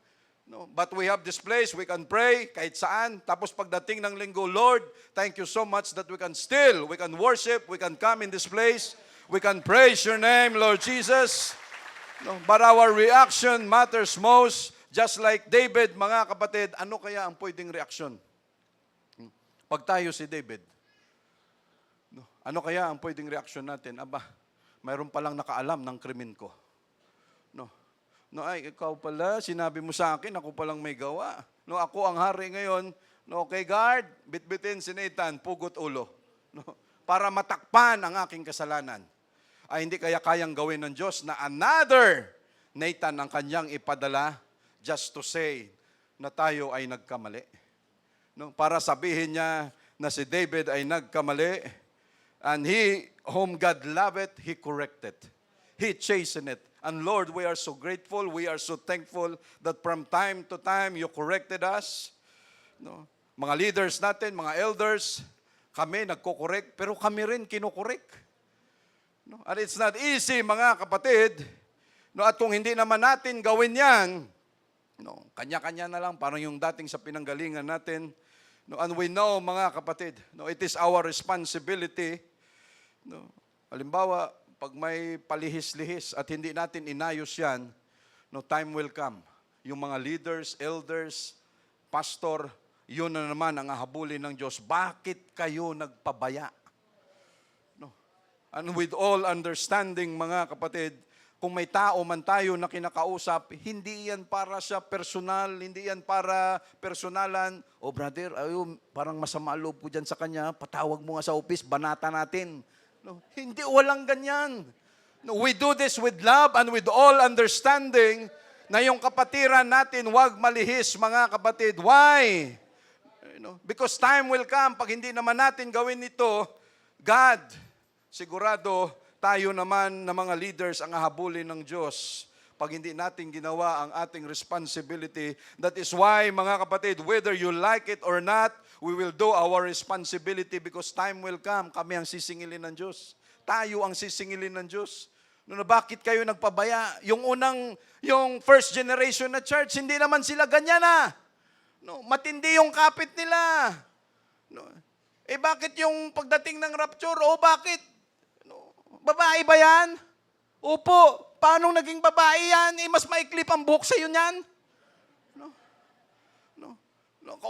No, but we have this place, we can pray kahit saan. Tapos pagdating ng linggo, Lord, thank you so much that we can worship, we can come in this place, we can praise your name, Lord Jesus. No, but our reaction matters most. Just like David, mga kapatid, ano kaya ang pwedeng reaksyon? Pag tayo si David, no, ano kaya ang pwedeng reaksyon natin? Aba, mayroon palang nakaalam ng krimen ko. No, no, ay, ikaw pala, sinabi mo sa akin, ako palang may gawa. No, ako ang hari ngayon. No, okay, guard, bitbitin si Nathan, pugot ulo. No, para matakpan ang aking kasalanan. Ay, hindi kaya kayang gawin ng Diyos na another Nathan ang kanyang ipadala just to say na tayo ay nagkamali. No, para sabihin niya na si David ay nagkamali, and he, whom God loveth, he corrected. He chastened it. And Lord, we are so grateful, we are so thankful that from time to time, you corrected us. No? Mga leaders natin, mga elders, kami nagko-correct, pero kami rin kino-correct. No? And it's not easy, mga kapatid. No? At kung hindi naman natin gawin yan, no, kanya-kanya na lang, parang yung dating sa pinanggalingan natin. No? And we know, mga kapatid, no, it is our responsibility. No? Halimbawa, pag may palihis-lihis at hindi natin inayos yan, no, time will come. Yung mga leaders, elders, pastor, yun na naman ang hahabulin ng Diyos. Bakit kayo nagpabaya? No. and with all understanding, mga kapatid. Kung may tao man tayo na kinakausap, hindi yan para sa personal, hindi yan para personalan. O brother, parang masama loob ko dyan sa kanya, patawag mo nga sa office, banata natin. No, hindi, walang ganyan. No, we do this with love and with all understanding na yung kapatiran natin wag malihis, mga kapatid. Why? Because time will come, pag hindi naman natin gawin ito, God, sigurado, tayo naman na mga leaders ang hahabulin ng Diyos pag hindi natin ginawa ang ating responsibility. That is why, mga kapatid, whether you like it or not, we will do our responsibility because time will come. Kami ang sisingilin ng Diyos. Tayo ang sisingilin ng Diyos. Bakit kayo nagpabaya? Yung first generation na church, hindi naman sila ganyan na. Matindi yung kapit nila. Bakit yung pagdating ng rapture? Bakit? Babae ba yan? Opo. Paano naging babae yan? Mas maiklip ang buhok sa'yo niyan?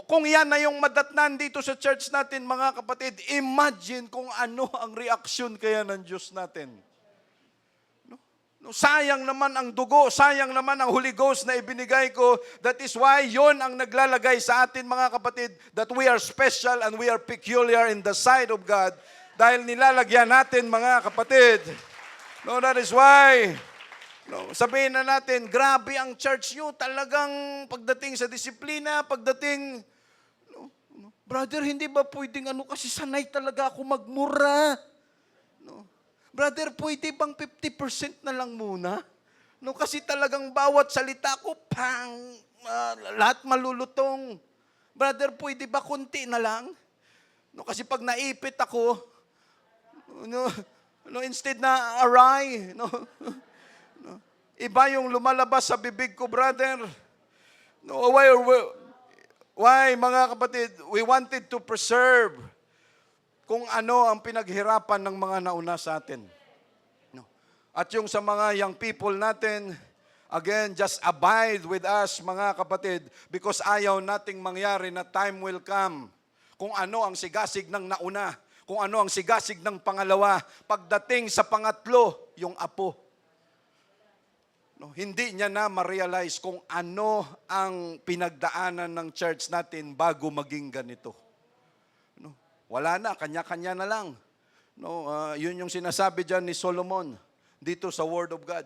Kung yan na yung madatnan dito sa church natin, mga kapatid, imagine kung ano ang reaksyon kaya ng Diyos natin. Sayang naman ang dugo, sayang naman ang Holy Ghost na ibinigay ko. That is why yon ang naglalagay sa atin, mga kapatid, that we are special and we are peculiar in the sight of God. Dahil nilalagyan natin, mga kapatid. That is why, sabihin na natin, grabe ang church nyo, talagang pagdating sa disiplina, pagdating, brother, hindi ba pwedeng kasi sanay talaga ako magmura? Brother, pwede bang 50% na lang muna? Kasi talagang bawat salita ko, lahat malulutong. Brother, pwede ba konti na lang? Kasi pag naipit ako, instead na aray, iba yung lumalabas sa bibig ko, brother. Why, mga kapatid, we wanted to preserve kung ano ang pinaghirapan ng mga nauna sa atin. At yung sa mga young people natin, again, just abide with us, mga kapatid, because ayaw nating mangyari na time will come. Kung ano ang sigasig ng nauna, kung ano ang sigasig ng pangalawa, pagdating sa pangatlo, yung apo. Hindi niya na ma-realize kung ano ang pinagdaanan ng church natin bago maging ganito. Wala na, kanya-kanya na lang. Yun yung sinasabi dyan ni Solomon dito sa Word of God.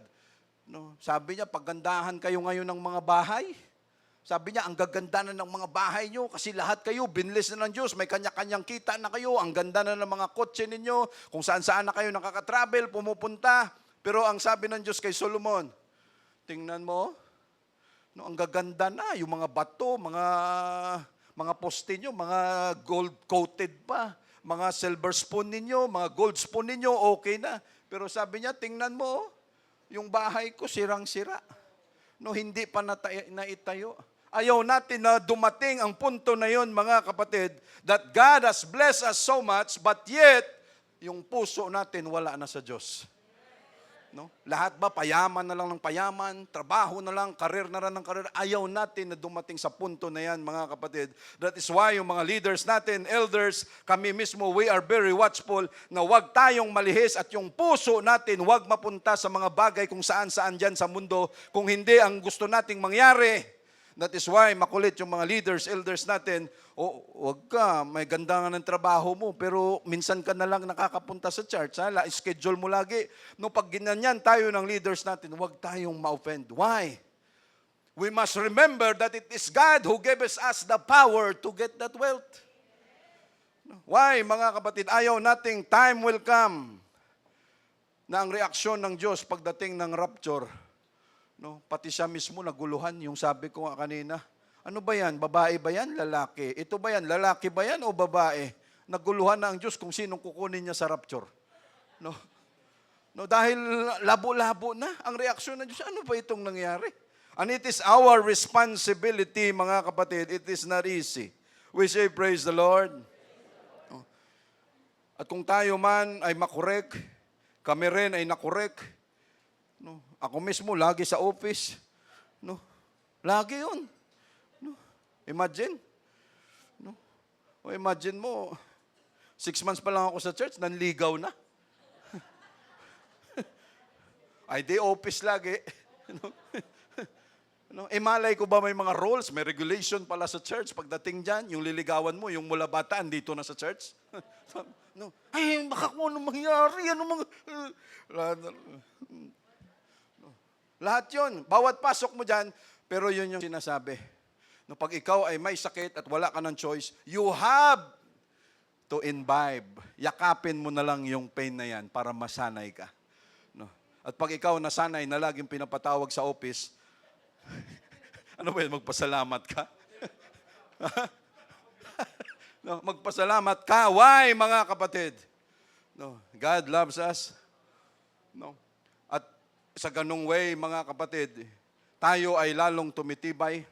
Sabi niya, paggandahan kayo ngayon ng mga bahay. Sabi niya, ang gaganda na ng mga bahay nyo kasi lahat kayo, binlis na ng Diyos, may kanya-kanyang kita na kayo, ang ganda na ng mga kotse ninyo, kung saan-saan na kayo nakaka-travel, pumupunta. Pero ang sabi ng Diyos kay Solomon, tingnan mo, ang gaganda na, yung mga bato, mga poste nyo, mga gold-coated pa, mga silver spoon ninyo, mga gold spoon ninyo, okay na. Pero sabi niya, tingnan mo, yung bahay ko sirang-sira. Hindi pa naitayo. Ayaw natin na dumating ang punto na yon, mga kapatid, that God has blessed us so much, but yet, yung puso natin wala na sa Diyos. Lahat ba payaman na lang ng payaman, trabaho na lang, karir na lang ng karir. Ayaw natin na dumating sa punto na yan, mga kapatid. That is why yung mga leaders natin, elders, kami mismo, we are very watchful na wag tayong malihis at yung puso natin wag mapunta sa mga bagay kung saan-saan dyan sa mundo. Kung hindi ang gusto nating mangyari, that is why makulit yung mga leaders, elders natin, wag ka, may ganda nga ng trabaho mo, pero minsan ka na lang nakakapunta sa church, schedule mo lagi. Pag ginanyan tayo ng leaders natin, wag tayong ma-offend. Why? We must remember that it is God who gave us the power to get that wealth. Why, mga kapatid, ayaw nating time will come na ang reaksyon ng Diyos pagdating ng rapture, pati siya mismo naguluhan, yung sabi ko nga kanina. Ano ba yan? Babae ba yan? Lalaki? Ito ba yan? Lalaki ba yan o babae? Naguluhan na ang Diyos kung sinong kukunin niya sa rapture. Dahil labo-labo na ang reaksyon ng Diyos. Ano ba itong nangyari? And it is our responsibility, mga kapatid. It is not easy. We say, praise the Lord. At kung tayo man ay makorek, kami rin ay nakorek, ako mismo, lagi sa office. Lagi yun. Imagine. Imagine mo, 6 months pa lang ako sa church, nanligaw na. Ay, di office lagi. Malay ko ba may mga rules, may regulation pala sa church. Pagdating dyan, yung liligawan mo, yung mula bata, andito na sa church. No. Ay, baka kung ano mangyari, lahat yun. Bawat pasok mo dyan, pero yun yung sinasabi. No, pag ikaw ay may sakit at wala ka ng choice, you have to imbibe. Yakapin mo na lang yung pain na yan para masanay ka. No. At pag ikaw nasanay na laging pinapatawag sa office, ano ba yun, magpasalamat ka? No, magpasalamat ka. Why, mga kapatid? No, God loves us. No. At sa ganung way, mga kapatid, tayo ay lalong tumitibay.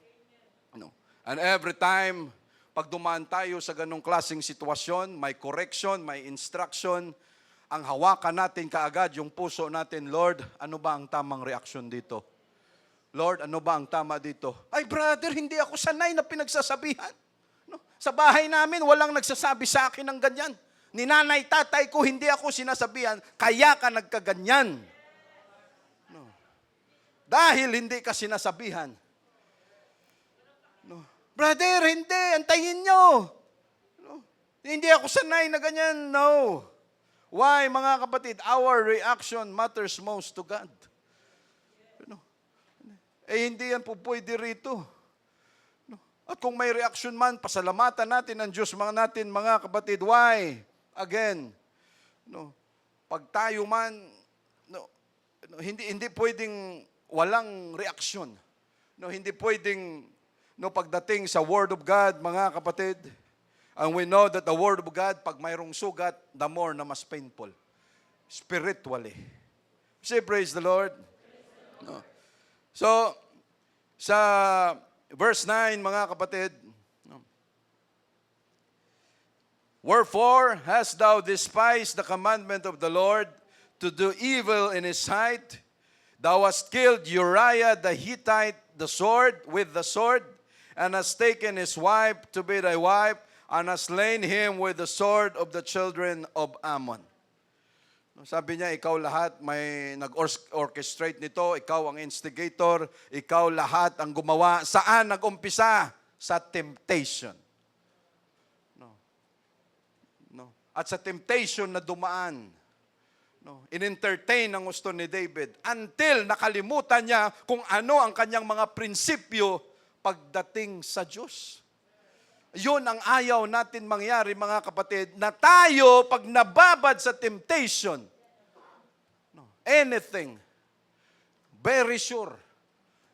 No. And every time, pag dumaan tayo sa ganung klaseng sitwasyon, may correction, may instruction, ang hawakan natin kaagad yung puso natin, Lord, ano ba ang tamang reaksyon dito? Lord, ano ba ang tama dito? Ay, brother, hindi ako sanay na pinagsasabihan. No? Sa bahay namin, walang nagsasabi sa akin ng ganyan. Ni nanay, tatay ko, hindi ako sinasabihan, kaya ka nagkaganyan. No. Dahil hindi ka sinasabihan. No. Brother, hindi, antayin nyo. No. Hindi ako sanay na ganyan. No. Why, mga kapatid? Our reaction matters most to God. Hindi yan po pwede rito. No? At kung may reaction man, pasalamatan natin ang Diyos mga kapatid. Why? Again, no, pag tayo man, hindi pwedeng walang reaksyon. No, hindi pwedeng pagdating sa Word of God, mga kapatid. And we know that the Word of God, pag mayroong sugat, the more na mas painful. Spiritually. Say, praise the Lord. No. So, sa verse 9, mga kapatid, wherefore hast thou despised the commandment of the Lord to do evil in his sight? Thou hast killed Uriah the Hittite with the sword, and hast taken his wife to be thy wife, and hast slain him with the sword of the children of Ammon. Sabi niya, ikaw lahat may nag-orchestrate nito, ikaw ang instigator, ikaw lahat ang gumawa. Saan nag-umpisa? Sa temptation. No. At sa temptation na dumaan, in-entertain ang gusto ni David until nakalimutan niya kung ano ang kanyang mga prinsipyo pagdating sa Diyos. Yun ang ayaw natin mangyari, mga kapatid, na tayo, pag nababad sa temptation, anything, very sure,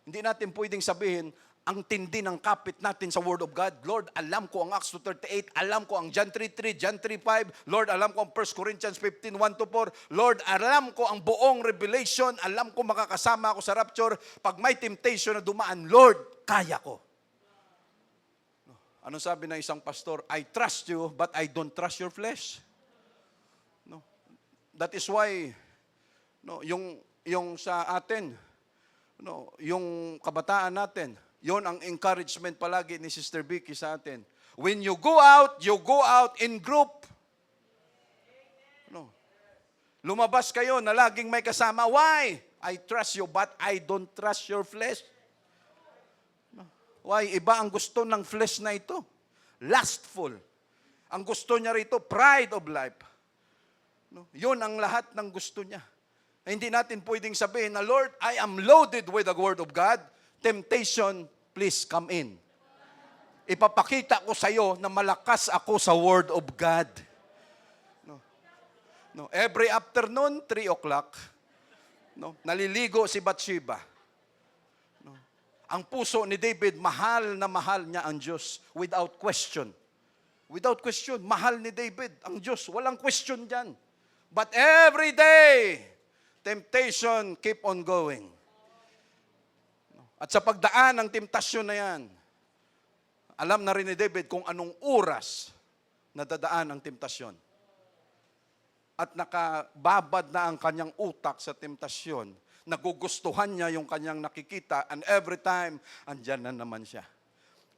hindi natin pwedeng sabihin, ang tindi ng kapit natin sa Word of God. Lord, alam ko ang Acts 2:38, alam ko ang John 3:3, John 3:5, Lord, alam ko ang 1 Corinthians 15:1-4, Lord, alam ko ang buong Revelation, alam ko makakasama ako sa rapture. Pag may temptation na dumaan, Lord, kaya ko. Anong sabi ng isang pastor? I trust you, but I don't trust your flesh. No. That is why, yung sa atin, yung kabataan natin, yon ang encouragement palagi ni Sister Vicky sa atin. When you go out in group. Lumabas kayo na laging may kasama. Why? I trust you, but I don't trust your flesh. Why? Iba ang gusto ng flesh na ito. Lustful. Ang gusto niya rito, pride of life. Yun ang lahat ng gusto niya. Hindi natin pwedeng sabihin na, Lord, I am loaded with the Word of God. Temptation, please come in. Ipapakita ko sa iyo na malakas ako sa Word of God. Every afternoon, 3 o'clock, naliligo si Bathsheba. Ang puso ni David, mahal na mahal niya ang Diyos without question. Without question, mahal ni David ang Diyos. Walang question dyan. But every day, temptation keep on going. At sa pagdaan ng temptasyon na yan, alam na rin ni David kung anong oras na dadaan ang temptasyon. At nakababad na ang kanyang utak sa temptasyon. Nagugustuhan niya yung kanyang nakikita, and every time, andyan na naman siya.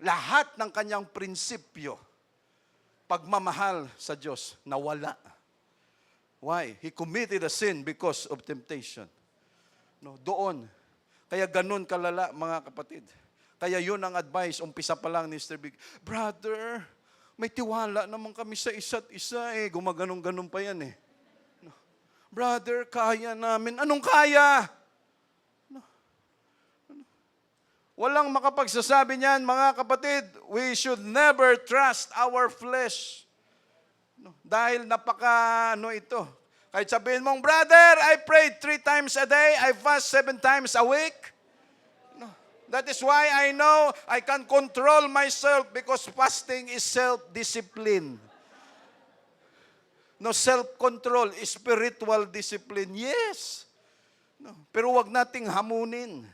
Lahat ng kanyang prinsipyo, pagmamahal sa Diyos, nawala. Why? He committed a sin because of temptation. No, doon. Kaya ganun kalala, mga kapatid. Kaya yun ang advice, umpisa pa lang ni Mr. Big. Brother, may tiwala naman kami sa isa't isa eh. Gumaganong-ganon pa yan eh. No. Brother, kaya namin. Anong kaya? No. Walang makapagsasabi niyan, mga kapatid. We should never trust our flesh. No. Dahil ito. Kahit sabihin mong, brother, I pray 3 times a day, I fast 7 times a week. No. That is why I know I can control myself because fasting is self-discipline. No, self-control, spiritual discipline. Yes. No. Pero wag nating hamunin.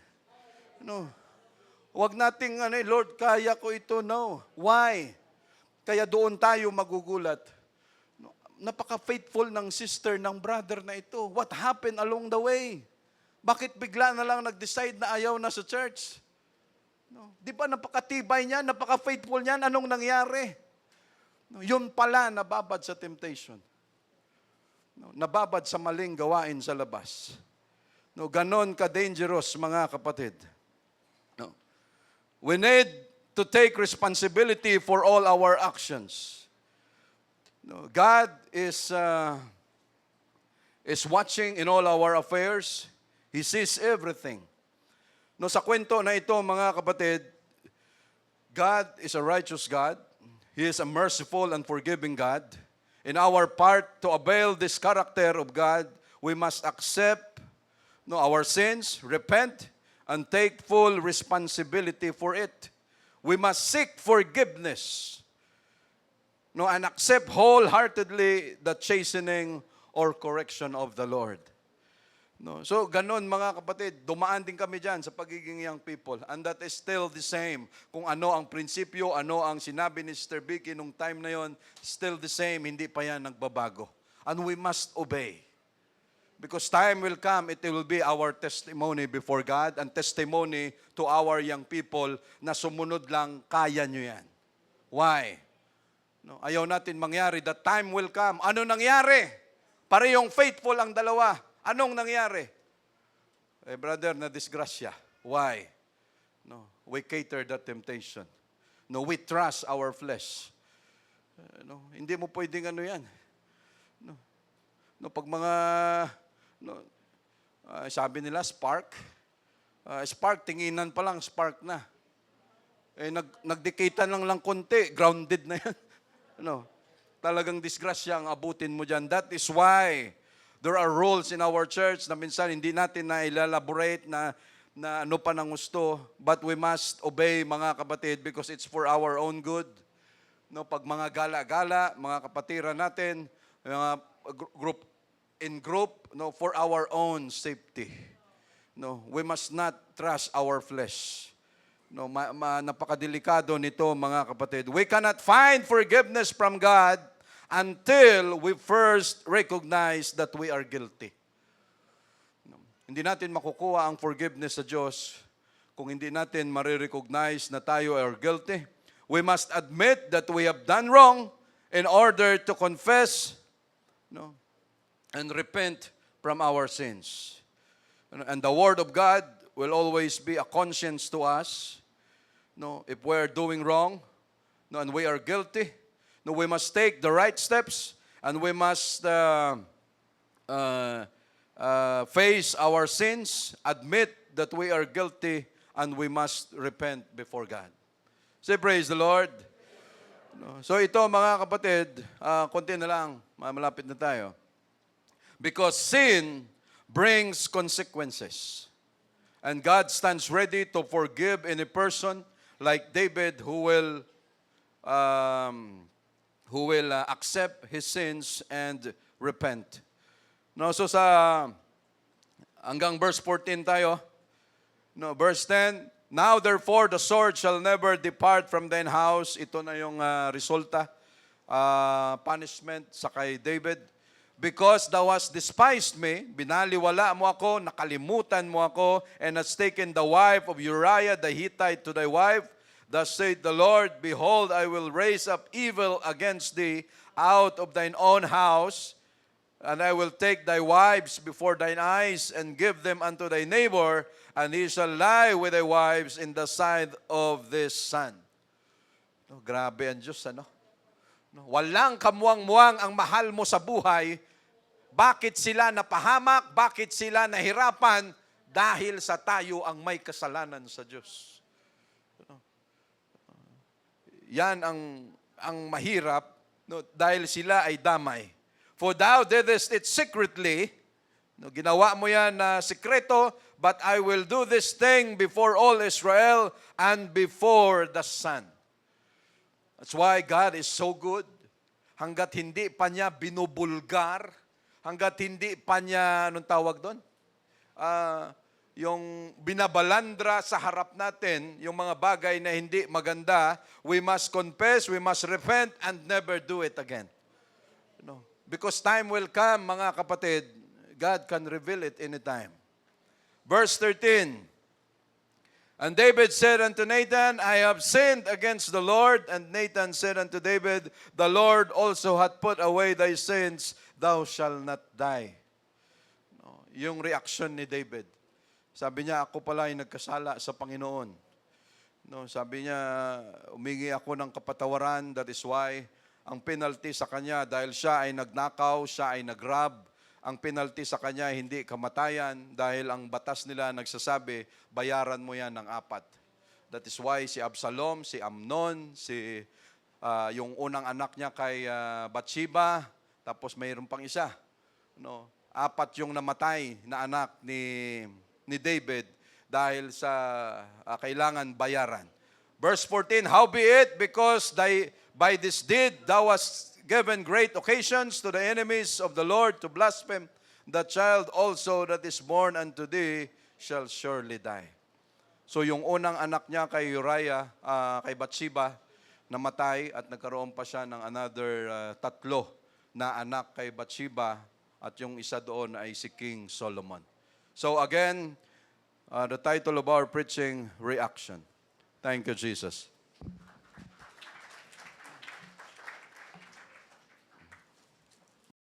No. Wag nating, Lord, kaya ko ito. No. Why? Kaya doon tayo magugulat. Napaka-faithful ng sister, ng brother na ito. What happened along the way? Bakit bigla na lang nag-decide na ayaw na sa church? No. Di ba napakatibay niya, napaka-faithful niyan, anong nangyari? No. Yun pala, nababad sa temptation. No. Nababad sa maling gawain sa labas. No. Ganon ka-dangerous, mga kapatid. No. We need to take responsibility for all our actions. No, God is watching in all our affairs. He sees everything. No, sa kwento na ito, mga kapatid, God is a righteous God. He is a merciful and forgiving God. In our part to avail this character of God, we must accept our sins, repent, and take full responsibility for it. We must seek forgiveness. No, and accept wholeheartedly the chastening or correction of the Lord. No, so ganun, mga kapatid, dumaan din kami dyan sa pagiging young people. And that is still the same. Kung ano ang prinsipyo, ano ang sinabi ni Sister Vicky nung time na yon, still the same, hindi pa yan nagbabago. And we must obey. Because time will come, it will be our testimony before God and testimony to our young people na sumunod lang, kaya nyo yan. Why? No, ayaw natin mangyari. The time will come. Ano nangyari? Parehong faithful ang dalawa. Anong nangyari? Brother, na disgrasya. Why? No, we cater that temptation. No, we trust our flesh. No, hindi mo pwedeng yan. No, pag mga sabi nila spark. Spark, tinginan pa lang, spark na. Nagdikitan lang konti, grounded na yan. Talagang disgrasya ang abutin mo dyan. That is why there are rules in our church na minsan hindi natin na elaborate na ano pa ng gusto, but we must obey, mga kapatid, because it's for our own good. No, pag mga gala-gala, mga kapatiran natin, mga group, no, for our own safety. No, we must not trust our flesh. No, napakadelikado nito, mga kapatid. We cannot find forgiveness from God until we first recognize that we are guilty. No, hindi natin makukuha ang forgiveness sa Diyos kung hindi natin marirecognize na tayo are guilty. We must admit that we have done wrong in order to confess, no, and repent from our sins. And the Word of God will always be a conscience to us. No, if we're doing wrong, no, and we are guilty, no, we must take the right steps, and we must face our sins, admit that we are guilty, and we must repent before God. Say, praise the Lord. No, so ito, mga kapatid, konti na lang, malapit na tayo. Because sin brings consequences. And God stands ready to forgive any person like David who will accept his sins and repent. No, so hanggang verse 14 tayo. No, verse 10, now therefore the sword shall never depart from thine house. Ito na yung resulta, punishment sa kay David. Because thou hast despised me, binaliwala mo ako, nakalimutan mo ako, and hast taken the wife of Uriah the Hittite to thy wife. Thus saith the Lord, behold, I will raise up evil against thee out of thine own house, And I will take thy wives before thine eyes, and give them unto thy neighbor, and he shall lie with thy wives in the side of this sun. No, grabe ang Diyos, ano? No, walang kamuwang-muwang ang mahal mo sa buhay. Bakit sila napahamak? Bakit sila nahirapan? Dahil sa tayo ang may kasalanan sa Diyos. Yan ang mahirap, no, dahil sila ay damay. For thou didst it secretly, no, ginawa mo yan na sikreto, but I will do this thing before all Israel and before the sun. That's why God is so good. Hanggat hindi pa niya binubulgar, hanggat hindi pa niya, anong tawag doon? Yung binabalandra sa harap natin, yung mga bagay na hindi maganda, we must confess, we must repent, and never do it again. You know, because time will come, mga kapatid, God can reveal it anytime. Verse 13, and David said unto Nathan, I have sinned against the Lord. And Nathan said unto David, the Lord also hath put away thy sins, thou shalt not die. No, yung reaction ni David. Sabi niya, ako pala ay nagkasala sa Panginoon. No, sabi niya, umingi ako ng kapatawaran, that is why ang penalty sa kanya, dahil siya ay nagnakaw, siya ay nagrab, ang penalty sa kanya hindi kamatayan, dahil ang batas nila nagsasabi, bayaran mo yan ng 4. That is why si Absalom, si Amnon, yung unang anak niya kay Bathsheba, tapos mayroon pang isa. No, 4 yung namatay na anak ni David dahil sa kailangan bayaran. Verse 14, howbeit, because by this deed thou hast given great occasions to the enemies of the Lord to blaspheme, the child also that is born unto thee shall surely die. So yung unang anak niya kay Uriah, kay Bathsheba, namatay at nagkaroon pa siya ng another 3 na anak kay Bathsheba, at yung isa doon ay si King Solomon. So again, the title of our preaching, Reaction. Thank you, Jesus.